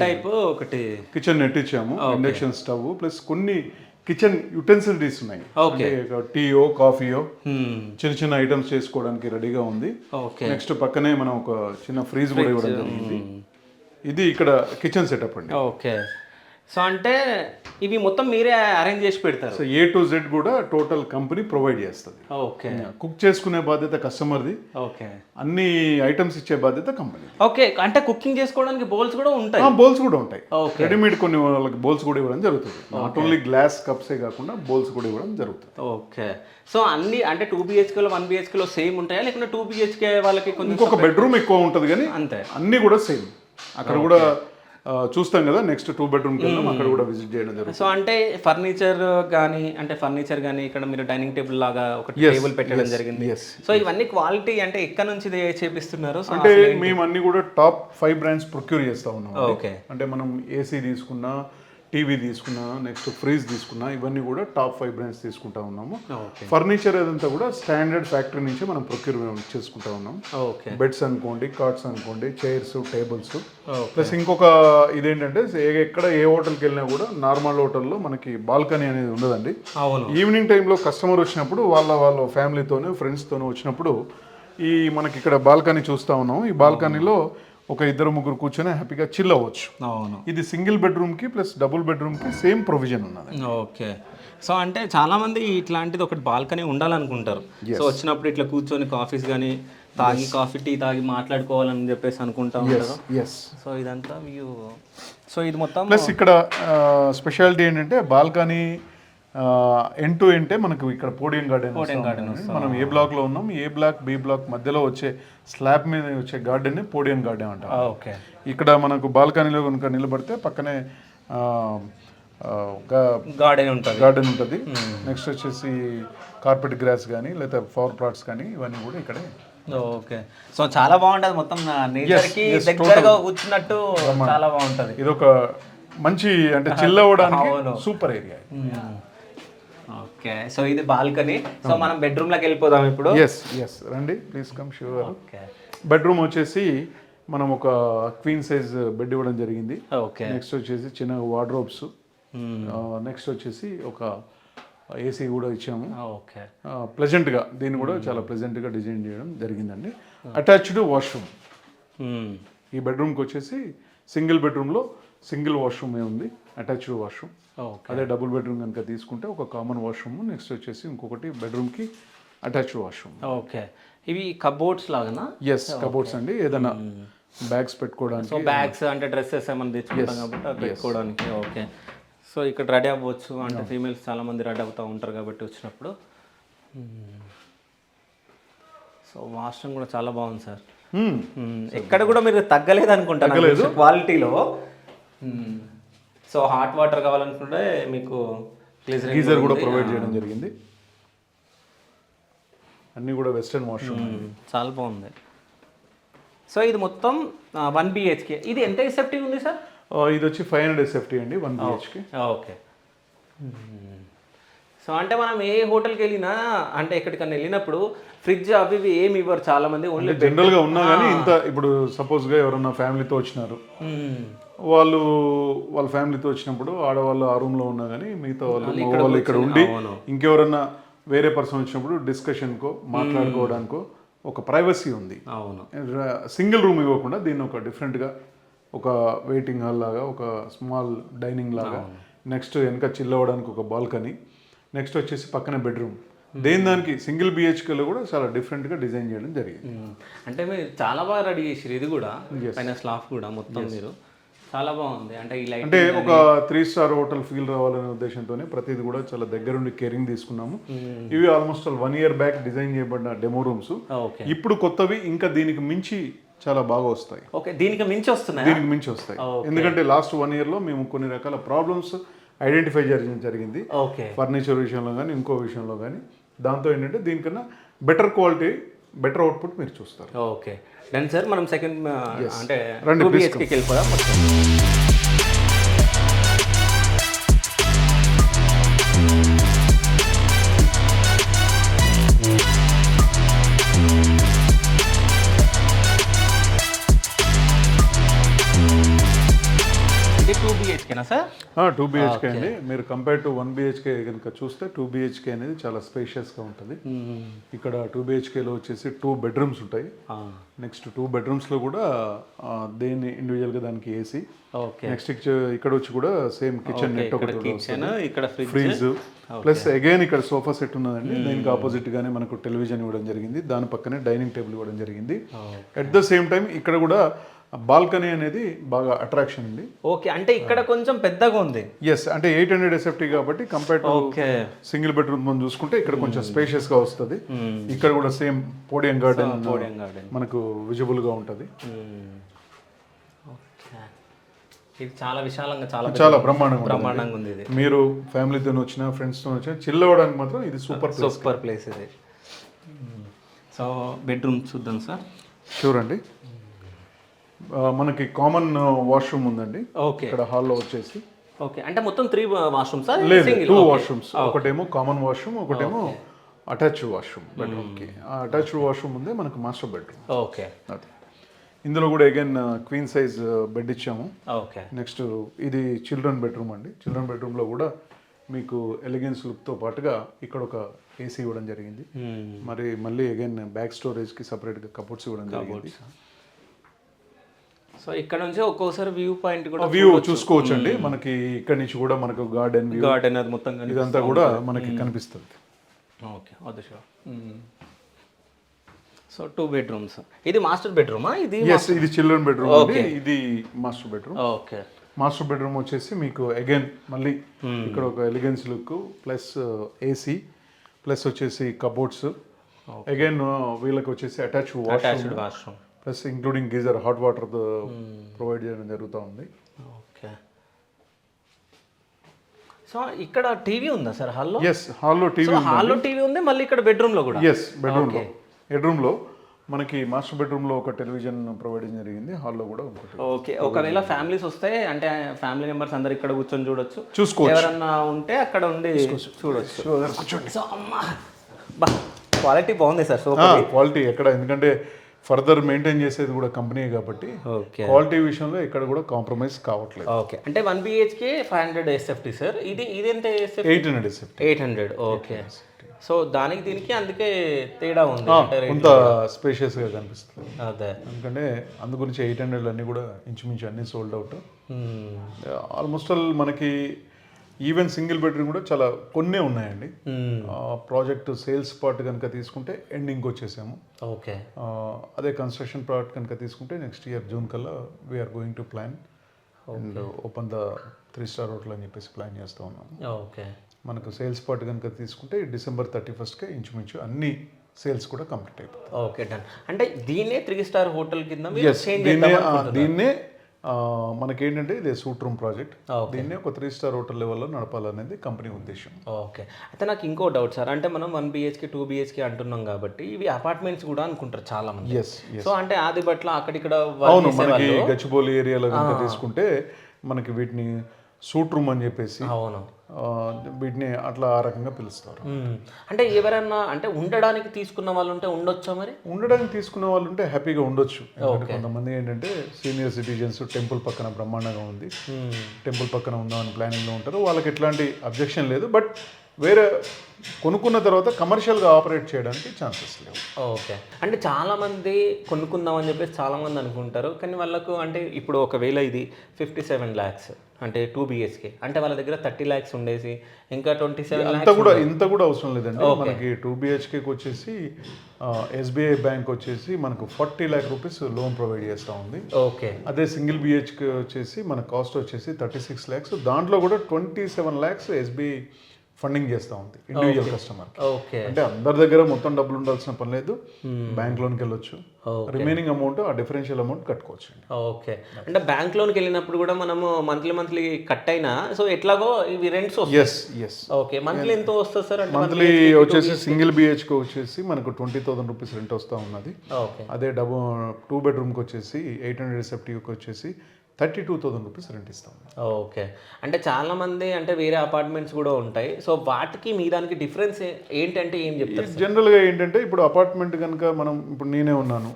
టైప్ ఒకటి కిచెన్ నెట్ ఇచ్చాము, ఇండక్షన్ స్టవ్ ప్లస్ కొన్ని కిచెన్ యుటెన్సిల్స్ ఉన్నాయి. ఓకే. టీయో కాఫీయో చిన్న చిన్న ఐటమ్స్ చేసుకోవడానికి రెడీగా ఉంది. ఓకే. నెక్స్ట్ పక్కనే మనం ఒక చిన్న ఫ్రీజ్ కూడా ఇవ్వడం జరిగింది. ఇది ఇక్కడ కిచెన్ సెటప్ అండి. ఓకే. సో అంటే ఇవి మొత్తం మీరే అరేంజ్ చేసి పెడతారు? సో A to Z కూడా టోటల్ కంపెనీ ప్రొవైడ్ చేస్తుంది. ఓకే. కుక్ చేసుకునే బాధ్యత కస్టమర్ది, ఓకే. అన్ని ఐటమ్స్ ఇచ్చే బాధ్యత కంపెనీ. ఓకే. అంటే కుకింగ్ చేసుకోవడానికి బౌల్స్ కూడా ఉంటాయి? బౌల్స్ కూడా ఉంటాయి. ఓకే. రెడీమేడ్ కొన్ని వాళ్ళకి బౌల్స్ కూడా ఇవ్వడం జరుగుతుంది. నాట్ ఓన్లీ గ్లాస్ కప్సే కాకుండా బౌల్స్ కూడా ఇవ్వడం జరుగుతుంది. ఓకే. సో అన్ని అంటే 2 బిహెచ్కేలో 1 బిహెచ్కేలో సేమ్ ఉంటాయా, లేకుంటే 2 బిహెచ్కే వాళ్ళకి కొంచెం ఇంకొక బెడ్రూమ్ ఎక్కువ ఉంటుంది కానీ అంతే అన్నీ కూడా సేమ్. అక్కడ కూడా చూస్తాం కదా, నెక్స్ట్ 2 బెడ్రూమ్కి వెళ్దాం, అక్కడ కూడా విజిట్ చేయడం జరుగుతుంది. సో అంటే ఫర్నిచర్ కానీ ఇక్కడ మీరు డైనింగ్ టేబుల్ లాగా ఒక టేబుల్ పెట్టడం జరిగింది. సో ఇవన్నీ క్వాలిటీ అంటే ఎక్కడ నుంచి చేపిస్తున్నారు? అంటే మేము అన్ని కూడా టాప్ 5 బ్రాండ్స్ ప్రొక్యూర్ చేస్తా ఉన్నాం. ఓకే. అంటే మనం ఏసీ తీసుకున్నా, టీవీ తీసుకున్నా, నెక్స్ట్ ఫ్రిడ్జ్ తీసుకున్నా, ఇవన్నీ కూడా టాప్ 5 బ్రాండ్స్ తీసుకుంటా ఉన్నాము. ఫర్నిచర్ అదంతా కూడా స్టాండర్డ్ ఫ్యాక్టరీ నుంచి మనం ప్రొక్యూర్ చేసుకుంటా ఉన్నాం. ఓకే. బెడ్స్ అనుకోండి, కాట్స్ అనుకోండి, చైర్స్, టేబుల్స్, ప్లస్ ఇంకొక ఇదేంటంటే ఎక్కడ ఏ హోటల్కి వెళ్ళినా కూడా నార్మల్ హోటల్లో మనకి బాల్కనీ అనేది ఉండదండి. అవును. ఈవినింగ్ టైంలో కస్టమర్ వచ్చినప్పుడు వాళ్ళ ఫ్యామిలీతోనూ ఫ్రెండ్స్తోనూ వచ్చినప్పుడు ఈ మనకి ఇక్కడ బాల్కనీ చూస్తూ ఉన్నాం. ఈ బాల్కనీలో ఒక 2-3 కూర్చొని హ్యాపీగా చిల్ అవ్వచ్చు. అవును. ఇది సింగిల్ బెడ్రూమ్కి ప్లస్ డబుల్ బెడ్రూమ్కి సేమ్ ప్రొవిజన్ ఉన్నది. ఓకే. సో అంటే చాలా మంది ఇట్లాంటిది ఒకటి బాల్కనీ ఉండాలనుకుంటారు. సో వచ్చినప్పుడు ఇట్లా కూర్చొని కాఫీస్ కానీ తాగి, కాఫీ టీ తాగి మాట్లాడుకోవాలని చెప్పేసి అనుకుంటా ఉంటారు. సో ఇదంతా వ్యూ. సో ఇది మొత్తం ప్లస్ ఇక్కడ స్పెషాలిటీ ఏంటంటే బాల్కనీ ఎండ్ టు ఎంటే మనకు ఇక్కడ పోడియం గార్డెన్. మనం ఏ బ్లాక్ లో ఉన్నాం, ఏ బ్లాక్ బి బ్లాక్ మధ్యలో వచ్చే స్లాబ్ మీద వచ్చే గార్డెన్ పోడియం గార్డెన్ అంటాం. ఓకే. ఇక్కడ మనకు బాల్కనీలో కనుక నిలబడితే పక్కనే గార్డెన్ ఉంటుంది. నెక్స్ట్ వచ్చేసి కార్పెట్ గ్రాస్ కానీ లేదా ఫ్లవర్ ప్లాట్స్ కానీ ఇవన్నీ కూడా ఇక్కడే. ఓకే. సో చాలా బాగుంటది, మొత్తం నేచర్ కి దగ్గరగా కూర్చున్నట్టు చాలా బాగుంటది. ఇది ఒక మంచి అంటే చిల్ అవ్వడానికి సూపర్ ఏరియా. ఓకే. సో ఇది బాల్కనీ. సో మనం బెడ్రూమ్ లోకి వెళ్ళిపోదాం ఇప్పుడు. ఎస్ రండి, please come. Sure. Okay. Bedroom వచ్చేసి మనం ఒక క్వీన్ సైజ్ బెడ్ ఇవ్వడం జరిగింది. ఓకే. నెక్స్ట్ వచ్చేసి చిన్న వార్డ్రోబ్స్, నెక్స్ట్ వచ్చేసి ఒక ఏసీ కూడా ఇచ్చాము. ఓకే. ప్లెజెంట్గా దీన్ని కూడా చాలా ప్లెజెంట్గా డిజైన్ చేయడం జరిగిందండి. Attached washroom. ఈ బెడ్రూమ్కి వచ్చేసి సింగిల్ బెడ్రూమ్లో సింగిల్ వాష్రూమే ఉంది, అటాచ్డ్ వాష్రూమ్. అదే డబుల్ బెడ్రూమ్ కనుక తీసుకుంటే ఒక కామన్ వాష్రూమ్, నెక్స్ట్ వచ్చేసి ఇంకొకటి బెడ్రూమ్కి అటాచ్డ్ వాష్రూమ్. ఓకే. ఇవి కబోర్డ్స్ లాగానా? ఎస్, కబోర్డ్స్ అండి. ఏదైనా బ్యాగ్స్ పెట్టుకోవడానికి. సో బ్యాగ్స్ అంటే డ్రెస్సెస్ ఏమైనా తెచ్చుకుంటాం కాబట్టి పెట్టుకోవడానికి. ఓకే. సో ఇక్కడ రెడీ అవ్వచ్చు అంటే ఫీమేల్స్ చాలా మంది రెడీ అవుతూ ఉంటారు కాబట్టి వచ్చినప్పుడు. సో వాష్రూమ్ కూడా చాలా బాగుంది సార్. ఎక్కడ కూడా మీరు తగ్గలేదు అనుకుంటాను క్వాలిటీలో. సో హాట్ వాటర్ కావాలనుకుంటే మీకు గీజర్ కూడా ప్రొవైడ్ చేయడం జరిగింది. అన్నీ కూడా వెస్టర్న్ వాష్రూమ్. చాలా బాగుంది. సో ఇది మొత్తం 1 బిహెచ్కే. ఇది ఎంత ఎస్ఎఫ్టీ ఉంది సార్? ఇది వచ్చి 500 ఎస్ఎఫ్టీ అండి 1 బిహెచ్కే. ఓకే. సో అంటే మనం ఏ హోటల్కి వెళ్ళినా అంటే ఎక్కడికన్నా వెళ్ళినప్పుడు ఫ్రిడ్జ్ అవి ఇవి ఏమి ఇవ్వరు చాలా మంది. ఓన్లీ జనరల్గా ఉన్నా కానీ ఇంత ఇప్పుడు సపోజ్గా ఎవరన్నా ఫ్యామిలీతో వచ్చినారు, వాళ్ళ ఫ్యామిలీతో వచ్చినప్పుడు ఆడవాళ్ళు ఆ రూమ్లో ఉన్నా కానీ మిగతా వాళ్ళు ఇక్కడ ఉండి ఇంకెవరన్నా వేరే పర్సన్ వచ్చినప్పుడు డిస్కషన్కో మాట్లాడుకోవడానికో ఒక ప్రైవసీ ఉంది. అవును. సింగిల్ రూమ్ ఇవ్వకుండా దీన్ని ఒక డిఫరెంట్గా ఒక వెయిటింగ్ హాల్ లాగా, ఒక స్మాల్ డైనింగ్ లాగా, నెక్స్ట్ వెనక చిల్ అవ్వడానికి ఒక బాల్కనీ, నెక్స్ట్ వచ్చేసి పక్కన బెడ్రూమ్. దానికి సింగిల్ బిహెచ్కేలో కూడా చాలా డిఫరెంట్గా డిజైన్ చేయడం జరిగింది. అంటే మీరు చాలా బాగా రెడీ చేసారు. ఇది కూడా పైన స్లాఫ్ కూడా మొత్తం మీరు చాలా బాగుంది. అంటే ఈ లైట్ అంటే ఒక 3 స్టార్ హోటల్ ఫీల్ రావాలనే ఉద్దేశంతోనే ప్రతిది కూడా చాలా దగ్గరుండి కేరింగ్ తీసుకున్నాము. ఇవి ఆల్మోస్ట్ 1 year బ్యాక్ డిజైన్ చేయబడిన డెమో రూమ్స్. ఇప్పుడు కొత్తవి ఇంకా దీనికి మించి చాలా బాగా వస్తాయి. ఓకే. దీనికి మించి వస్తాయి. ఎందుకంటే లాస్ట్ 1 yearలో మేము కొన్ని రకాల ప్రాబ్లమ్స్ ఐడెంటిఫై చేయడం జరిగింది. ఫర్నిచర్ విషయంలో కానీ ఇంకో విషయంలో కానీ. దాంతో ఏంటంటే దీనికన్నా బెటర్ క్వాలిటీ, బెటర్ అవుట్పుట్ మీరు చూస్తారు. Okay done sir. మనం సెకండ్ అంటే రండి, 2 బిహెచ్కేకి వెళ్ళిపోదాం. బిహెచ్కేనా సార్? 2 బిహెచ్కే అండి. మీరు కంపేర్ టు 1 బిహెచ్కే కనుక చూస్తే 2 బిహెచ్కే అనేది చాలా స్పేషియస్గా ఉంటుంది. ఇక్కడ 2 బిహెచ్కేలో వచ్చేసి 2 బెడ్రూమ్స్ ఉంటాయి. నెక్స్ట్ 2 బెడ్రూమ్స్లో కూడా దేన్ని ఇండివిజువల్గా దానికి ఏసీ. ఓకే. నెక్స్ట్ ఇక్కడ వచ్చి కూడా సేమ్ కిచెన్ నెట్ ఒకటి కిచెన్, ఇక్కడ ఫ్రిడ్జ్ ప్లస్ అగైన్ ఇక్కడ సోఫా సెట్ ఉన్నదండి. దీనికి ఆపోజిట్ గానే మనకు టెలివిజన్ ఇవ్వడం జరిగింది. దాని పక్కనే డైనింగ్ టేబుల్ ఇవ్వడం జరిగింది. అట్ ద సేమ్ టైం ఇక్కడ కూడా బాల్కనీ అనేది బాగా అట్రాక్షన్ అండి. ఓకే, అంటే ఇక్కడ కొంచెం పెద్దగా ఉంది. ఎస్, అంటే 800 SFT కాబట్టి కంపేర్ టు సింగిల్ బెడ్రూమ్ మనం చూసుకుంటే ఇక్కడ కొంచెం స్పేషియస్ గా వస్తుంది. ఇక్కడ కూడా సేమ్ పోడియం గార్డెన్ మనకు విజిబుల్ గా ఉంటుంది. ఇది చాలా విశాలంగా చాలా బ్రహ్మాండంగా ఉంది. ఇది మీరు ఫ్యామిలీతో వచ్చినా ఫ్రెండ్స్తో వచ్చినా చిల్ అవ్వడానికి మాత్రం ఇది సూపర్ ప్లేస్ ఇది. సో బెడ్రూమ్ చూద్దాం సార్. షూర్ అండి. మనకి కామన్ వాష్రూమ్ ఉందండి. ఓకే. ఇక్కడ హాల్లో వచ్చేసి ఓకే, అంటే మొత్తం 3 వాష్రూమ్స్? లేదు, 2 వాష్రూమ్స్. ఒకటేమో కామన్ వాష్రూమ్, ఒకటేమో అటాచ్డ్ వాష్రూమ్ బెడ్రూమ్కి. ఆ అటాచ్డ్ వాష్రూమ్ ఉందే మనకు మాస్టర్ బెడ్రూమ్. ఓకే. అది ఇందులో కూడా అగైన్ క్వీన్ సైజ్ బెడ్ ఇచ్చాము. ఓకే. నెక్స్ట్ ఇది చిల్డ్రన్ బెడ్రూమ్ అండి. చిల్డ్రన్ బెడ్రూమ్లో కూడా మీకు ఎలిగెన్స్ లుక్తో పాటుగా ఇక్కడ ఒక ఏసీ ఇవ్వడం జరిగింది. మరి మళ్ళీ అగైన్ బ్యాక్ స్టోరేజ్కి సపరేట్గా కబోర్డ్స్ ఇవ్వడం జరిగింది. సో ఇక్కడ నుంచి ఒక్కోసారి వ్యూ పాయింట్ కూడా వ్యూ చూసుకోవచ్చు అండి. మనకి ఇక్కడ నుంచి కూడా మనకు గార్డెన్ అది మొత్తం ఇదంతా కూడా మనకి కనిపిస్తుంది. ఓకే, వద్దు షూర్. So 2 bedrooms. ఇది మాస్టర్ బెడ్రూమా? ఇది చిల్డ్రన్ బెడ్రూమ్ అండి. ఇది master bedroom. Okay. Master bedroom వచ్చేసి మీకు అగైన్ మళ్ళీ ఇక్కడ ఒక elegance look plus AC plus వచ్చేసి కబోర్డ్స్. అగైన్ వీళ్ళకి వచ్చేసి attached washroom plus including geyser, hot water provide చేయడం జరుగుతూ ఉంది. ఓకే. సో ఇక్కడ టీవీ ఉందా సార్ హాల్లో? ఎస్, హాల్లో టీవీ ఉంది. మళ్ళీ ఇక్కడ బెడ్రూమ్లో కూడా? ఎస్, బెడ్రూమ్లో మనకి మాస్టర్ బెడ్రూమ్లో ఒక టెలివిజన్ ప్రొవైడ్ జరిగింది. హాల్లో కూడా ఒకటి. ఓకే. ఒకవేళ ఫ్యామిలీస్ వస్తే అంటే ఫ్యామిలీ మెంబర్స్ అందరు ఇక్కడ కూర్చొని చూసుకోవచ్చు. ఎవరన్నా ఉంటే అక్కడ ఉండి చూడొచ్చు. సో అమ్మా క్వాలిటీ బాగుంది సార్. సో క్వాలిటీ ఎక్కడ, ఎందుకంటే ఫర్దర్ మెయింటైన్ చేసేది కూడా కంపెనీ కాబట్టి క్వాలిటీ విషయంలో ఇక్కడ కూడా కాంప్రమైజ్ కావట్లేదు. ఓకే. అంటే 1 BHK 500 SFT సార్. ఇది ఎంత? 800 SFT. 800. ఓకే. సో దానికి దీనికి అందుకే తేడా ఉంది, కొంత స్పేషియస్ గా కనిపిస్తుంది. అదే, ఎందుకంటే అందు గురించి 800 అన్ని కూడా ఇంచుమించు అన్ని సోల్డ్ అవుట్. ఆల్మోస్ట్ ఆల్ మనకి ఈవెన్ సింగిల్ బెడ్రూమ్ కూడా చాలా కొన్నే ఉన్నాయండి. ప్రాజెక్ట్ సేల్స్ పార్ట్ కనుక తీసుకుంటే ఎండింగ్కి వచ్చేసాము. ఓకే. అదే కన్స్ట్రక్షన్ పార్ట్ కనుక తీసుకుంటే నెక్స్ట్ ఇయర్ జూన్ కల్లా we are going to plan and open the 3 star hotel అని చెప్పేసి ప్లాన్ చేస్తూ ఉన్నాము. ఓకే. మనకు సేల్స్ పార్ట్ కనుక తీసుకుంటే December 31st ఇంచుమించు అన్ని సేల్స్ కూడా కంప్లీట్ అయిపోతాయి. Okay, done. అంటే దీన్నే 3 స్టార్ హోటల్ కింద దీన్నే మనకేంటంటే ఇది సూట్ రూమ్ ప్రాజెక్ట్. దీన్నే ఒక 3 స్టార్ హోటల్ లెవెల్లో నడపాలనేది కంపెనీ ఉద్దేశం. ఓకే. అయితే నాకు ఇంకో డౌట్ సార్. అంటే మనం 1 BHK 2 BHK అంటున్నాం కాబట్టి ఇవి అపార్ట్మెంట్స్ కూడా అనుకుంటారు చాలా మంది. సో అంటే ఆదిబట్ల అక్కడిక్కడ అవును, మనకి గచ్చిబౌలి ఏరియాలో కనుక తీసుకుంటే మనకి వీటిని సూట్ రూమ్ అని చెప్పేసి అవును వీటిని అట్లా ఆ రకంగా పిలుస్తారు. అంటే ఎవరైనా అంటే ఉండడానికి తీసుకున్న వాళ్ళు ఉంటే ఉండొచ్చా? మరి ఉండడానికి తీసుకున్న వాళ్ళు ఉంటే హ్యాపీగా ఉండొచ్చు. కొంతమంది ఏంటంటే సీనియర్ సిటిజన్స్ టెంపుల్ పక్కన బ్రహ్మాండంగా ఉంది, టెంపుల్ పక్కన ఉందామని ప్లానింగ్లో ఉంటారు. వాళ్ళకి ఎట్లాంటి అబ్జెక్షన్ లేదు. బట్ వేరే కొనుక్కున్న తర్వాత కమర్షియల్గా ఆపరేట్ చేయడానికి ఛాన్సెస్ లేవు. ఓకే. అంటే చాలామంది కొనుక్కుందామని చెప్పేసి చాలామంది అనుకుంటారు. కానీ వాళ్ళకు అంటే ఇప్పుడు ఒకవేళ ఇది 57 lakhs అంటే 2 BHK అంటే వాళ్ళ దగ్గర 30 lakhs ఉండేసి ఇంకా 27 lakhs ఇంత కూడా అవసరం లేదండి. మనకి 2 BHKకి వచ్చేసి SBI బ్యాంక్ వచ్చేసి మనకు 40 lakh rupees లోన్ ప్రొవైడ్ చేస్తూ ఉంది. ఓకే. అదే సింగిల్ BHK వచ్చేసి మన కాస్ట్ వచ్చేసి 36 lakhs. దాంట్లో కూడా 27 lakhs SBI ఫండింగ్ చేస్తూ ఉంది ఇండివిజువల్ కస్టమర్. ఓకే. అంటే అందరి దగ్గర మొత్తం డబ్బులు ఉండాల్సిన పని లేదు, బ్యాంక్ లోన్కి వెళ్ళొచ్చు. రిమైనింగ్ అమౌంట్ ఆ డిఫరెన్షియల్ అమౌంట్ కట్టుకోవచ్చు. ఓకే. అంటే బ్యాంక్ లోన్కి వెళ్ళినప్పుడు కూడా మనము మంత్లీ కట్ అయినా సో ఎట్లాగో ఇవి రెంట్స్ వస్తాయి. ఓకే. మంత్లీ ఎంత వస్తుంది సార్? అంటే మంత్లీ వచ్చేసి సింగిల్ BHK వచ్చేసి మనకు 20,000 rupees రెంట్ వస్తూ ఉన్నది. అదే 2 bedroomకి వచ్చేసి 800 SFTకి వచ్చేసి 32,000 rupees రెంట్ ఇస్తాం. ఓకే. అంటే చాలా మంది అంటే వేరే అపార్ట్మెంట్స్ కూడా ఉంటాయి. సో వాటికి మీ దానికి డిఫరెన్స్ ఏంటంటే ఏం చెప్తారు? జనరల్గా ఏంటంటే ఇప్పుడు అపార్ట్మెంట్ కనుక మనం ఇప్పుడు నేనే ఉన్నాను,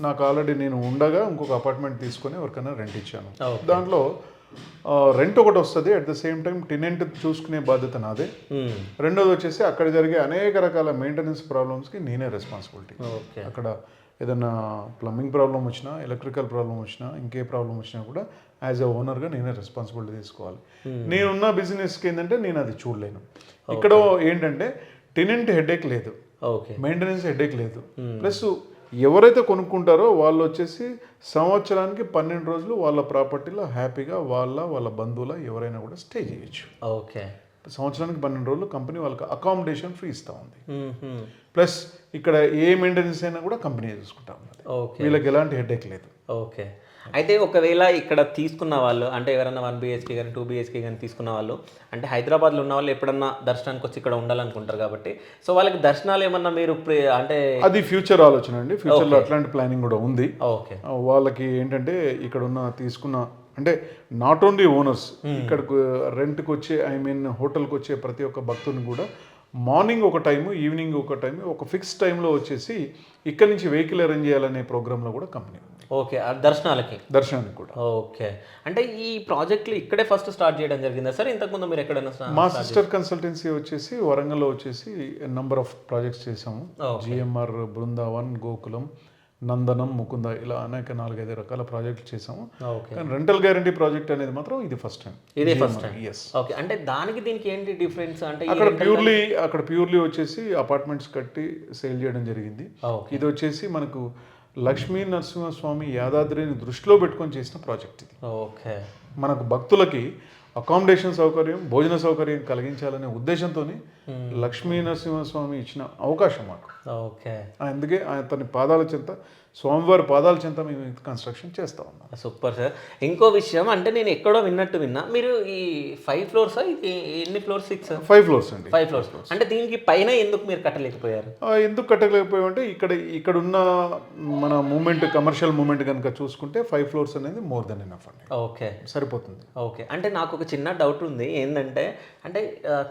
నాకు ఆల్రెడీ నేను ఉండగా ఇంకొక అపార్ట్మెంట్ తీసుకొని ఎవరికైనా రెంట్ ఇచ్చాను. దాంట్లో రెంట్ ఒకటి వస్తుంది, at the same time tenant చూసుకునే బాధ్యత నాదే. రెండోది వచ్చేసి అక్కడ జరిగే అనేక రకాల మెయింటెనెన్స్ ప్రాబ్లమ్స్కి నేనే రెస్పాన్సిబిలిటీ. ఓకే. అక్కడ ఏదైనా ప్లంబింగ్ ప్రాబ్లం వచ్చినా, ఎలక్ట్రికల్ ప్రాబ్లం వచ్చినా, ఇంకే ప్రాబ్లం వచ్చినా కూడా యాజ్ ఎ ఓనర్గా నేనే రెస్పాన్సిబిలిటీ తీసుకోవాలి. నేనున్న బిజినెస్కి ఏంటంటే నేను అది చూడలేను. ఇక్కడ ఏంటంటే టెనెంట్ హెడేక్ లేదు, మెయింటెనెన్స్ హెడేక్ లేదు, ప్లస్ ఎవరైతే కొనుక్కుంటారో వాళ్ళు వచ్చేసి సంవత్సరానికి 12 రోజులు వాళ్ళ ప్రాపర్టీలో హ్యాపీగా వాళ్ళ బంధువుల ఎవరైనా కూడా స్టే చేయొచ్చు. ఓకే. సంవత్సరానికి 12 రోజులు కంపెనీ వాళ్ళకి అకామిడేషన్ ఫ్రీ ఇస్తూ ఉంది. ప్లస్ ఇక్కడ ఏ మెయింటెనెన్స్ అయినా కూడా కంపెనీ చూసుకుంటా ఉన్నది. వీళ్ళకి ఎలాంటి హెడేక్ లేదు. ఓకే. అయితే ఒకవేళ ఇక్కడ తీసుకున్న వాళ్ళు అంటే ఎవరైనా 1 BHK కానీ 2 BHK కానీ తీసుకున్న వాళ్ళు అంటే హైదరాబాద్లో ఉన్న వాళ్ళు ఎప్పుడన్నా దర్శనానికి వచ్చి ఇక్కడ ఉండాలనుకుంటారు కాబట్టి సో వాళ్ళకి దర్శనాలు ఏమన్నా మీరు అంటే అది ఫ్యూచర్ ఆలోచన అండి. ఫ్యూచర్లో అట్లాంటి ప్లానింగ్ కూడా ఉంది. ఓకే. వాళ్ళకి ఏంటంటే ఇక్కడ ఉన్న తీసుకున్న అంటే నాట్ ఓన్లీ ఓనర్స్, ఇక్కడికి రెంట్కి వచ్చే హోటల్కి వచ్చే ప్రతి ఒక్క భక్తుని కూడా మార్నింగ్ ఒక టైము, ఈవినింగ్ ఒక టైము, ఒక ఫిక్స్ టైంలో వచ్చేసి ఇక్కడ నుంచి వెహికల్ అరేంజ్ చేయాలనే ప్రోగ్రాంలో కూడా కంపెనీ ఉంది. ఓకే. దర్శనానికి కూడా. ఓకే. అంటే ఈ ప్రాజెక్టులు ఇక్కడే ఫస్ట్ స్టార్ట్ చేయడం జరిగిందా సార్? ఇంతకుముందు మీరు ఎక్కడైనా? మా సిస్టర్ కన్సల్టెన్సీ వచ్చేసి వరంగల్లో వచ్చేసి నంబర్ ఆఫ్ ప్రాజెక్ట్స్ చేసాము. GMR, బృందావన్, గోకులం, నందనం, ముకుంద, ఇలా అనేక 4-5 రకాల ప్రాజెక్టులు చేసాము. కానీ రెంటల్ గ్యారంటీ ప్రాజెక్ట్ అనేది మాత్రం ఇది ఫస్ట్ టైం. ఎస్. ఓకే. అంటే దానికి దీనికి ఏంటి డిఫరెన్స్? అంటే అక్కడ ప్యూర్లీ వచ్చేసి అపార్ట్మెంట్స్ కట్టి సేల్ చేయడం జరిగింది. ఇది వచ్చేసి మనకు లక్ష్మీ నరసింహస్వామి యాదాద్రిని దృష్టిలో పెట్టుకొని చేసిన ప్రాజెక్ట్ ఇది. ఓకే. మనకు భక్తులకి అకామిడేషన్ సౌకర్యం, భోజన సౌకర్యం కలిగించాలనే ఉద్దేశంతో లక్ష్మీ నరసింహస్వామి ఇచ్చిన అవకాశం మాకు. ఓకే. అందుకే అతని పాదాల చెంత, స్వామివారి పాదాల చెంత మేము కన్స్ట్రక్షన్ చేస్తా ఉన్నాం. Super sir. ఇంకో విషయం అంటే నేను ఎక్కడో విన్నా మీరు ఈ 5 ఫ్లోర్స్, ఇది ఎన్ని ఫ్లోర్స్? 5 ఫ్లోర్స్ అండి. 5 ఫ్లోర్స్. అంటే దీనికి పైన ఎందుకు మీరు కట్టలేకపోయారు? ఎందుకు కట్టలేకపోయామంటే ఇక్కడ ఉన్న మన మూమెంట్, కమర్షియల్ మూమెంట్ కనుక చూసుకుంటే 5 ఫ్లోర్స్ అనేది మోర్ దెన్ ఎనఫ్ అండి. ఓకే. సరిపోతుంది. ఓకే. అంటే నాకు ఒక చిన్న డౌట్ ఉంది ఏంటంటే అంటే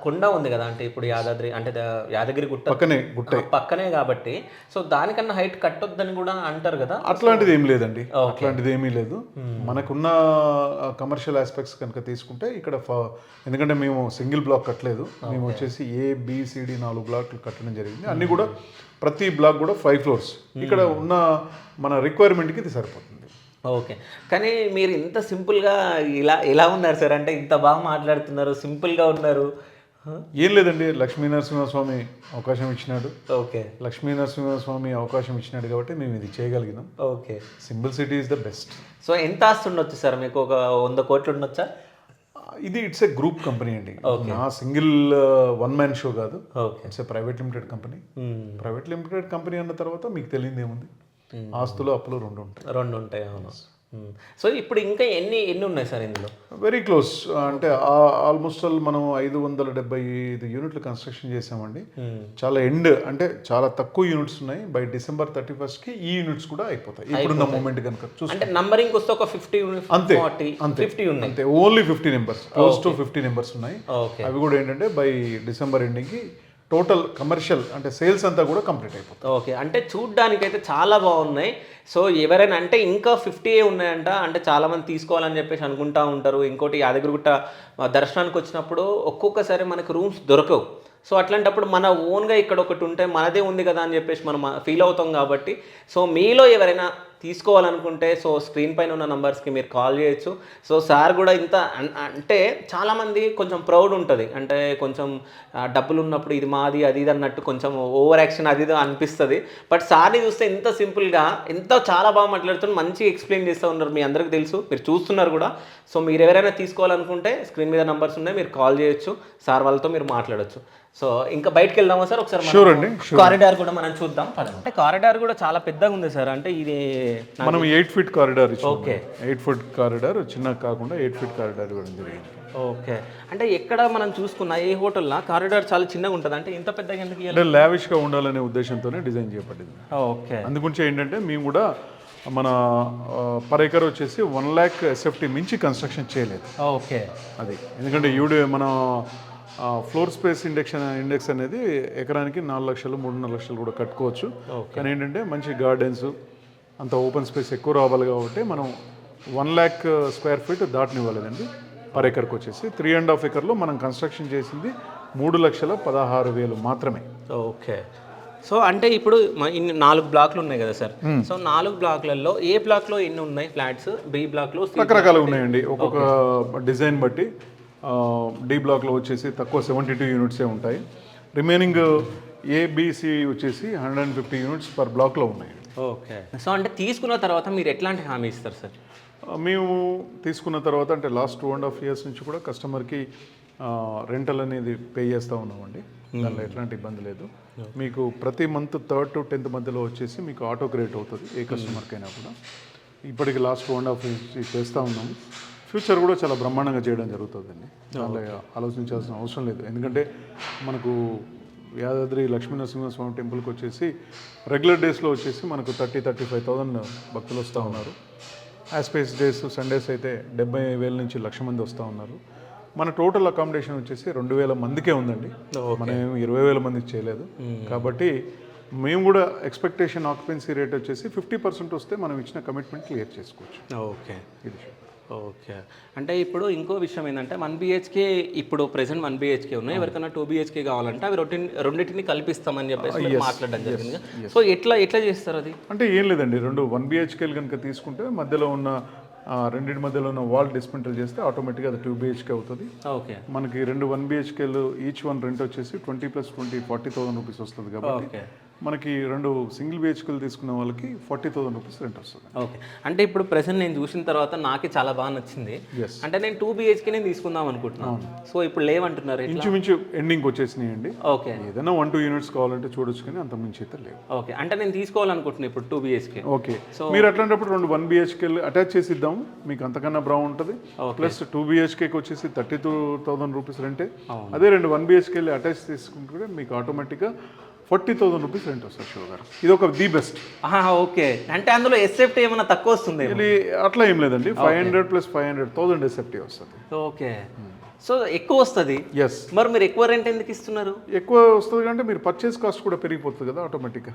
కొండ ఉంది కదా, అంటే ఇప్పుడు యాదాద్రి అంటే యాదగిరి పక్కనే కాబట్టి సో దానికన్నా హైట్ కట్టొద్దని కూడా అంటారు కదా. అట్లాంటిది ఏం లేదండి, అట్లాంటిది ఏమీ లేదు. మనకున్న కమర్షియల్ ఆస్పెక్ట్స్ కనుక తీసుకుంటే ఇక్కడ ఎందుకంటే మేము సింగిల్ బ్లాక్ కట్టలేదు, మేము వచ్చేసి ABCD 4 బ్లాక్లు కట్టడం జరిగింది. అన్ని కూడా ప్రతి బ్లాక్ కూడా 5 ఫ్లోర్స్. ఇక్కడ ఉన్న మన రిక్వైర్మెంట్కి ఇది సరిపోతుంది. ఓకే. కానీ మీరు ఇంత సింపుల్గా ఇలా ఉన్నారు సార్, అంటే ఇంత బాగా మాట్లాడుతున్నారు, సింపుల్గా ఉన్నారు. ఏం లేదండి, లక్ష్మీ నరసింహస్వామి అవకాశం ఇచ్చినాడు. ఓకే. లక్ష్మీ నరసింహస్వామి అవకాశం ఇచ్చినాడు కాబట్టి మేము ఇది చేయగలిగినాం. Okay. Simplicity is the best. So ఎంత ఆస్తి ఉండొచ్చు సార్ మీకు? ఒక 100 కోట్లు ఉండొచ్చా? ఇది ఇట్స్ ఏ గ్రూప్ కంపెనీ అండి. నా సింగిల్ వన్ మ్యాన్ షో కాదు. It's a private limited company. Private limited company అన్న తర్వాత మీకు తెలియదు ఏముంది, ఆస్తులు అప్పులు 2 ఉంటాయి. అవును. సో ఇప్పుడు ఇంకా ఎన్ని ఉన్నాయి సార్ ఇందులో? Very close. అంటే ఆల్మోస్ట్ ఆల్ మనం 575 యూనిట్లు కన్స్ట్రక్షన్ చేసామండి. చాలా అంటే చాలా తక్కువ యూనిట్స్ ఉన్నాయి. బై December 31st ఈ యూనిట్స్ కూడా అయిపోతాయి. ఇప్పుడున్న మూమెంట్ కనుక చూస్తే అంటే నంబరింగ్ వస్తే ఒక 50 అంతే 50 ఉన్నాయి. అంతే, only 50 numbers, close to 50 numbers ఉన్నాయి. అవి కూడా ఏంటంటే బై డిసెంబర్ ఎండింగ్కి టోటల్ కమర్షియల్ అంటే సేల్స్ అంతా కూడా కంప్లీట్ అయిపోతుంది. ఓకే. అంటే చూడ్డానికైతే చాలా బాగున్నాయి. సో ఎవరైనా అంటే ఇంకా 50 ఉన్నాయంట, అంటే చాలామంది తీసుకోవాలని చెప్పేసి అనుకుంటా ఉంటారు. ఇంకోటి యాదగిరిగుట్ట దర్శనానికి వచ్చినప్పుడు ఒక్కొక్కసారి మనకు రూమ్స్ దొరకవు. సో అట్లాంటప్పుడు మన ఓన్గా ఇక్కడ ఒకటి ఉంటే మనదే ఉంది కదా అని చెప్పేసి మనం ఫీల్ అవుతాం. కాబట్టి సో మీలో ఎవరైనా తీసుకోవాలనుకుంటే సో స్క్రీన్ పైన ఉన్న నంబర్స్కి మీరు కాల్ చేయొచ్చు. సో సార్ కూడా ఇంత అంటే చాలామంది కొంచెం ప్రౌడ్ ఉంటుంది, అంటే కొంచెం డబ్బులు ఉన్నప్పుడు ఇది మాది అది ఇది అన్నట్టు కొంచెం ఓవర్ యాక్షన్ అది ఇది అనిపిస్తుంది. బట్ సార్ని చూస్తే ఇంత సింపుల్గా చాలా బాగా మాట్లాడుతున్నారు, మంచిగా ఎక్స్ప్లెయిన్ చేస్తూ ఉన్నారు. మీ అందరికీ తెలుసు, మీరు చూస్తున్నారు కూడా. సో మీరు ఎవరైనా తీసుకోవాలనుకుంటే స్క్రీన్ మీద నంబర్స్ ఉన్నాయి, మీరు కాల్ చేయొచ్చు, సార్ వాళ్ళతో మీరు మాట్లాడచ్చు. సో ఇంకా బయటకు వెళ్దామా సార్? ఒకసారి కారిడార్ కూడా మనం చూద్దాం. అంటే కారిడార్ కూడా చాలా పెద్దగా ఉంది సార్. అంటే ఇది మనం 8 feet corridor. Okay. 8 feet corridor, చిన్న కాకుండా 8 ఫీట్ కారిడార్ ఇవ్వడం జరిగింది. ఓకే. అంటే ఎక్కడ మనం చూసుకున్న ఏ హోటల్లో కారిడార్ చాలా చిన్నగా ఉంటుంది, అంటే ఇంత పెద్దగా ఎందుకు? అంటే లావిష్గా ఉండాలనే ఉద్దేశంతోనే డిజైన్ చేయబడింది. ఓకే. అందుగురించి ఏంటంటే మేము కూడా మన పర్ ఎకర్ వచ్చేసి 1 lakh SFT మించి కన్స్ట్రక్షన్ చేయలేదు. ఓకే. అది ఎందుకంటే మన ఫ్లోర్ స్పేస్ ఇండెక్స్ అనేది ఎకరానికి 4 లక్షలు 3.5 లక్షలు కూడా కట్టుకోవచ్చు. కానీ ఏంటంటే మంచి గార్డెన్స్, అంత ఓపెన్ స్పేస్ ఎక్కువ రావాలి కాబట్టి మనం 1 lakh స్క్వేర్ ఫీట్ దాటనివ్వలేదండి పర్ ఎకర్కి వచ్చేసి. 3.5 ఎకర్లో మనం కన్స్ట్రక్షన్ చేసింది 3,16,000 మాత్రమే. ఓకే. సో అంటే ఇప్పుడు ఇన్ని 4 బ్లాక్లు ఉన్నాయి కదా సార్. సో 4 బ్లాక్లలో ఏ బ్లాక్లో ఎన్ని ఉన్నాయి ఫ్లాట్స్, బి బ్లాక్లో రకరకాలుగా ఉన్నాయండి. ఒక్కొక్క డిజైన్ బట్టి డి బ్లాక్లో వచ్చేసి తక్కువ 72 యూనిట్సే ఉంటాయి. రిమైనింగ్ ఏబిసి వచ్చేసి 150 యూనిట్స్ పర్ బ్లాక్లో ఉన్నాయి. ఓకే. సో అంటే తీసుకున్న తర్వాత మీరు ఎట్లాంటి హామీ ఇస్తారు సార్? మేము తీసుకున్న తర్వాత అంటే లాస్ట్ 2.5 years నుంచి కూడా కస్టమర్కి రెంటల్ అనేది పే చేస్తూ ఉన్నామండి. దానిలో ఎట్లాంటి ఇబ్బంది లేదు. మీకు ప్రతి మంత్ 3rd to 10th మధ్యలో వచ్చేసి మీకు ఆటో క్రియేట్ అవుతుంది ఏ కస్టమర్కైనా కూడా. ఇప్పటికి లాస్ట్ 2.5 years చేస్తూ ఉన్నాము. ఫ్యూచర్ కూడా చాలా బ్రహ్మాండంగా చేయడం జరుగుతుందండి. దానిలో ఆలోచించాల్సిన అవసరం లేదు. ఎందుకంటే మనకు యాదాద్రి లక్ష్మీనరసింహస్వామి టెంపుల్కి వచ్చేసి రెగ్యులర్ డేస్లో వచ్చేసి మనకు 30,000-35,000 భక్తులు వస్తూ ఉన్నారు. యాస్పేస్ డేస్ సండేస్ అయితే 70,000 నుంచి 1,00,000 మంది వస్తూ ఉన్నారు. మన టోటల్ అకామిడేషన్ వచ్చేసి 2,000 మందికే ఉందండి. మనం 20,000 మందికి చేయలేదు. కాబట్టి మేము కూడా ఎక్స్పెక్టేషన్ ఆక్యుపెన్సీ రేట్ వచ్చేసి 50% వస్తే మనం ఇచ్చిన కమిట్మెంట్ క్లియర్ చేసుకోవచ్చు. ఓకే. ఇది ఓకే. అంటే ఇప్పుడు ఇంకో విషయం ఏంటంటే 1 BHK ఇప్పుడు ప్రెసెంట్ 1 BHK ఉన్నాయి. ఎవరికైనా 2 BHK కావాలంటే అవి రెండింటిని కల్పిస్తామని చెప్పేసి మాట్లాడడం జరిగింది. సో ఎట్లా చేస్తారు అది? అంటే ఏం లేదండి, 1 BHKలు కనుక తీసుకుంటే మధ్యలో ఉన్న రెండింటి మధ్యలో ఉన్న వాల్ డిస్మెంటల్ చేస్తే ఆటోమేటిక్గా అది 2 BHK అవుతుంది. ఓకే. మనకి 2 1 BHKలు ఈచ్ వన్ రెంట్ వచ్చేసి 20 + 20 40,000 రూపీస్ వస్తుంది. కాబట్టి మనకి 2 సింగిల్ BHKలు తీసుకున్న వాళ్ళకి 40,000 రూపీస్ రెంట్ వస్తుంది. ఓకే. అంటే ఇప్పుడు ప్రెసెంట్ నేను చూసిన తర్వాత నాకే చాలా బాగా నచ్చింది. అంటే నేను 2 BHKనే తీసుకుందాం అనుకుంటున్నాను. సో ఇప్పుడు లేవంటున్నారు. ఇంచుమించు ఎండింగ్ వచ్చేసినాయండి. ఓకే. ఏదైనా 1-2 యూనిట్స్ కావాలంటే చూడొచ్చు, కానీ అంత మించి అయితే లేవు. ఓకే. అంటే నేను తీసుకోవాలనుకుంటున్నాను ఇప్పుడు 2 BHK. ఓకే. మీరు అట్లాంటప్పుడు 2 1 BHKలు అటాచ్ చేసి ఇద్దాం, మీకు అంతకన్నా బాగుంటుంది. ప్లస్ 2 BHKకి వచ్చేసి 32,000 రూపీస్ రెంటే. అదే 2 1 BHKలు అటాచ్ చేసుకుంటే మీకు ఆటోమేటిక్గా 40,000 రూపీస్ రెంట్ వస్తుంది. షో గారు ఇది ఒక ది బెస్ట్. ఓకే. అంటే అందులో ఎస్ఎఫ్టీ ఏమైనా తక్కువ వస్తుంది? అట్లా ఏం లేదండి, 500 + 500,000 ఎస్ఎఫ్టీ వస్తుంది. ఓకే. సో ఎక్కువ వస్తుంది. ఎస్. మరి మీరు ఎక్కువ రెంట్ ఎందుకు ఇస్తున్నారు? ఎక్కువ వస్తుంది అంటే మీరు పర్చేస్ కాస్ట్ కూడా పెరిగిపోతుంది కదా ఆటోమేటిక్గా.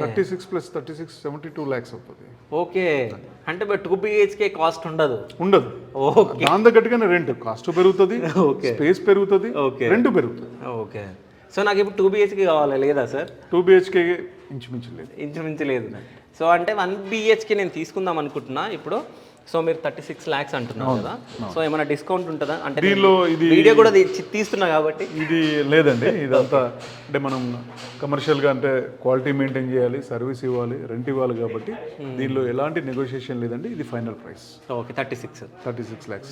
36 + 36 72 lakhs అవుతుంది. ఓకే. అంటే 2 BHK కాస్ట్ ఉండదు. ఓకే. దాని తగ్గట్టుగానే రెంట్ కాస్ట్ పెరుగుతుంది, స్పేస్ పెరుగుతుంది, రెంట్ పెరుగుతుంది. ఓకే. సో నాకు ఇప్పుడు 2 BHK కావాలి లేదా సార్? 2 BHK ఇంచుమించు లేదు. సో అంటే 1 BHK నేను తీసుకుందాం అనుకుంటున్నా ఇప్పుడు. సో మీరు 36 lakhs అంటున్నారు కదా. సో ఏమైనా డిస్కౌంట్ ఉంటుందా? అంటే దీనిలో ఇది వీడియో కూడా తీస్తున్నా కాబట్టి ఇది లేదండి. ఇదంతా అంటే మనం కమర్షియల్గా అంటే క్వాలిటీ మెయింటైన్ చేయాలి, సర్వీస్ ఇవ్వాలి, రెంట్ ఇవ్వాలి. కాబట్టి దీనిలో ఎలాంటి నెగోషియేషన్ లేదండి. ఇది final price. Okay. 36 lakhs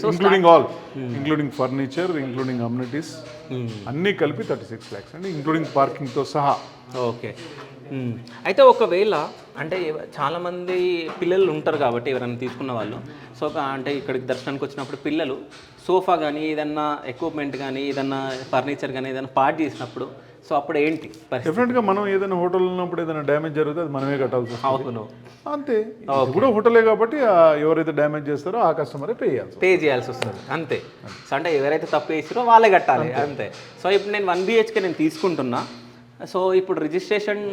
including furniture, including amenities అన్నీ కలిపి 36 lakhs అండి, ఇంక్లూడింగ్ పార్కింగ్తో సహా. ఓకే. అయితే ఒకవేళ అంటే చాలామంది పిల్లలు ఉంటారు కాబట్టి ఎవరైనా తీసుకున్న వాళ్ళు, సో అంటే ఇక్కడికి దర్శనానికి వచ్చినప్పుడు పిల్లలు సోఫా కానీ ఏదన్నా ఎక్విప్మెంట్ కానీ ఏదన్నా ఫర్నిచర్ కానీ ఏదైనా పార్ట్ చేసినప్పుడు సో అప్పుడు ఏంటి? డెఫినెట్గా మనం ఏదైనా హోటల్ ఉన్నప్పుడు ఏదైనా డ్యామేజ్ జరిగితే అది మనమే కట్టాల్సి వస్తుంది. అవును. అంతే. ఇది కూడా హోటలే కాబట్టి ఎవరైతే డ్యామేజ్ చేస్తారో ఆ కస్టమరే పే చేయాల్సి వస్తుంది. అంతే. సో అంటే ఎవరైతే తప్పు చేసారో వాళ్ళే కట్టాలి. అంతే. సో ఇప్పుడు నేను 1 BHK నేను తీసుకుంటున్నా. సో ఇప్పుడు రిజిస్ట్రేషన్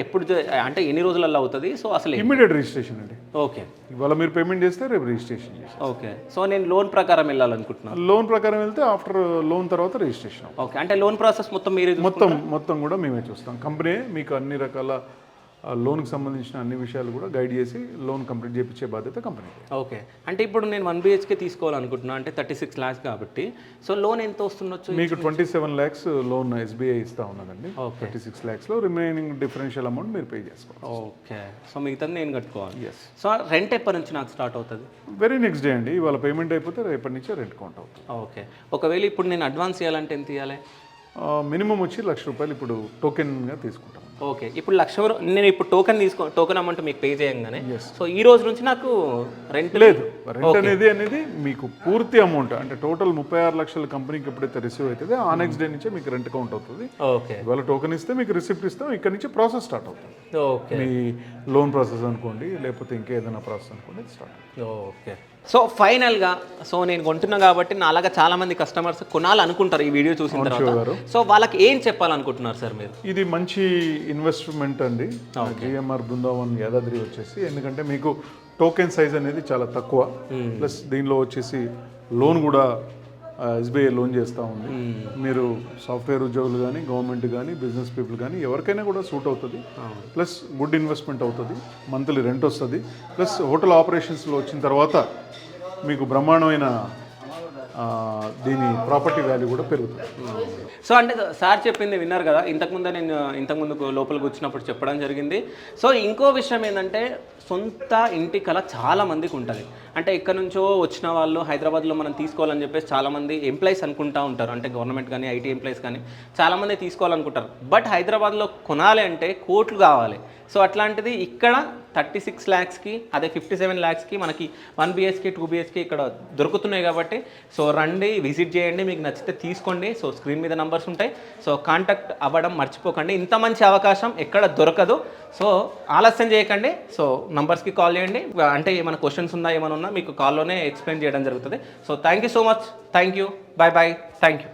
ఎప్పుడు అంటే ఎన్ని రోజులలో అవుతుంది? సో అసలు ఇమ్మీడియట్ రిజిస్ట్రేషన్ అండి. ఓకే. ఇవాళ మీరు పేమెంట్ చేస్తే రేపు రిజిస్ట్రేషన్ చేస్తారు. ఓకే. సో నేను లోన్ ప్రకారం వెళ్ళాలనుకుంటున్నాను. లోన్ ప్రకారం వెళ్తే ఆఫ్టర్ లోన్ తర్వాత రిజిస్ట్రేషన్. ఓకే. అంటే లోన్ ప్రాసెస్ మొత్తం మీరు మొత్తం కూడా మేమే చూస్తాం. కంపెనీ మీకు అన్ని రకాల లోన్కి సంబంధించిన అన్ని విషయాలు కూడా గైడ్ చేసి లోన్ కంప్లీట్ చేయించే బాధ్యత కంపెనీ. ఓకే. అంటే ఇప్పుడు నేను 1 BHK తీసుకోవాలనుకుంటున్నా అంటే 36 lakhs కాబట్టి సో లోన్ ఎంత వస్తుండొచ్చు? మీకు 27 lakhs లోన్ SBI ఇస్తా ఉన్నదండి. 36 lakhsలో రిమైనింగ్ డిఫరెన్షియల్ అమౌంట్ మీరు పే చేసుకోవాలి. ఓకే. సో మిగతాది నేను కట్టుకోవాలి. ఎస్. సో రెంట్ ఎప్పటి నుంచి నాకు స్టార్ట్ అవుతుంది? వెరీ నెక్స్ట్ డే అండి. ఇవాళ పేమెంట్ అయిపోతే రేపటి నుంచే రెంట్ కౌంట్ అవుతుంది. ఓకే. ఒకవేళ ఇప్పుడు నేను అడ్వాన్స్ ఇవ్వాలంటే ఎంత ఇవ్వాలి? మినిమం వచ్చి ₹1,00,000 ఇప్పుడు టోకెన్గా తీసుకుంటాం. ఓకే. ఇప్పుడు ₹1,00,000 నేను ఇప్పుడు టోకెన్ అమౌంట్ మీకు పే చేయంగానే సో ఈ రోజు నుంచి నాకు రెంట్ లేదు. రెంట్ అనేది మీకు పూర్తి అమౌంట్ అంటే టోటల్ 36 లక్షల కంపెనీకి ఎప్పుడైతే రిసీవ్ అవుతుందో ఆ నెక్స్ట్ డే నుంచే మీకు రెంట్ కౌంట్ అవుతుంది. ఓకే. ఇవాళ టోకెన్ ఇస్తే మీకు రిసిప్ట్ ఇస్తాం, ఇక్కడ నుంచి ప్రాసెస్ స్టార్ట్ అవుతుంది. ఓకే. మీ లోన్ ప్రాసెస్ అనుకోండి, లేకపోతే ఇంకేదైనా ప్రాసెస్ అనుకోండి, స్టార్ట్. ఓకే. సో ఫైనల్గా సో నేను కొంటున్నా కాబట్టి నా అలాగా చాలా మంది కస్టమర్స్ కొనాలనుకుంటారు ఈ వీడియో చూసిన తర్వాత. సో వాళ్ళకి ఏం చెప్పాలనుకుంటున్నారు సార్ మీరు? ఇది మంచి ఇన్వెస్ట్మెంట్ అండి GMR బృందావన్ యాదాద్రి వచ్చేసి. ఎందుకంటే మీకు టోకెన్ సైజ్ అనేది చాలా తక్కువ, ప్లస్ దీనిలో వచ్చేసి లోన్ కూడా ఎస్బీఐ లోన్ చేస్తూ ఉంది. మీరు సాఫ్ట్వేర్ ఉద్యోగులు కానీ, గవర్నమెంట్ కానీ, బిజినెస్ పీపుల్ కానీ ఎవరికైనా కూడా సూట్ అవుతుంది. ప్లస్ గుడ్ ఇన్వెస్ట్మెంట్ అవుతుంది, మంత్లీ రెంట్ వస్తుంది. ప్లస్ హోటల్ ఆపరేషన్స్లో వచ్చిన తర్వాత మీకు బ్రహ్మాండమైన దీని ప్రాపర్టీ వాల్యూ కూడా పెరుగుతుంది. సో అంటే సార్ చెప్పింది విన్నారు కదా, ఇంతకుముందు లోపలికి వచ్చినప్పుడు చెప్పడం జరిగింది. సో ఇంకో విషయం ఏంటంటే సొంత ఇంటి కళ చాలా మందికి ఉంటుంది. అంటే ఇక్కడ నుంచో వచ్చిన వాళ్ళు హైదరాబాద్లో మనం తీసుకోవాలని చెప్పేసి చాలామంది ఎంప్లాయీస్ అనుకుంటూ ఉంటారు. అంటే గవర్నమెంట్ కానీ, ఐటీ ఎంప్లాయీస్ కానీ చాలామంది తీసుకోవాలనుకుంటారు. బట్ హైదరాబాద్లో కొనాలి అంటే కోట్లు కావాలి. సో అట్లాంటిది ఇక్కడ 36 lakhsకి, అదే 57 lakhsకి మనకి 1 BHK 2 BHK ఇక్కడ దొరుకుతున్నాయి. కాబట్టి సో రండి, విజిట్ చేయండి, మీకు నచ్చితే తీసుకోండి. సో స్క్రీన్ మీద నంబర్స్ ఉంటాయి, సో కాంటాక్ట్ అవ్వడం మర్చిపోకండి. ఇంత మంచి అవకాశం ఎక్కడ దొరకదు. సో ఆలస్యం చేయకండి. సో నంబర్స్కి కాల్ చేయండి. అంటే ఏమైనా క్వశ్చన్స్ ఉందా, ఏమైనా ఉన్నా మీకు కాల్లోనే ఎక్స్ప్లెయిన్ చేయడం జరుగుతుంది. So thank you so much. Thank you. Bye bye. Thank you.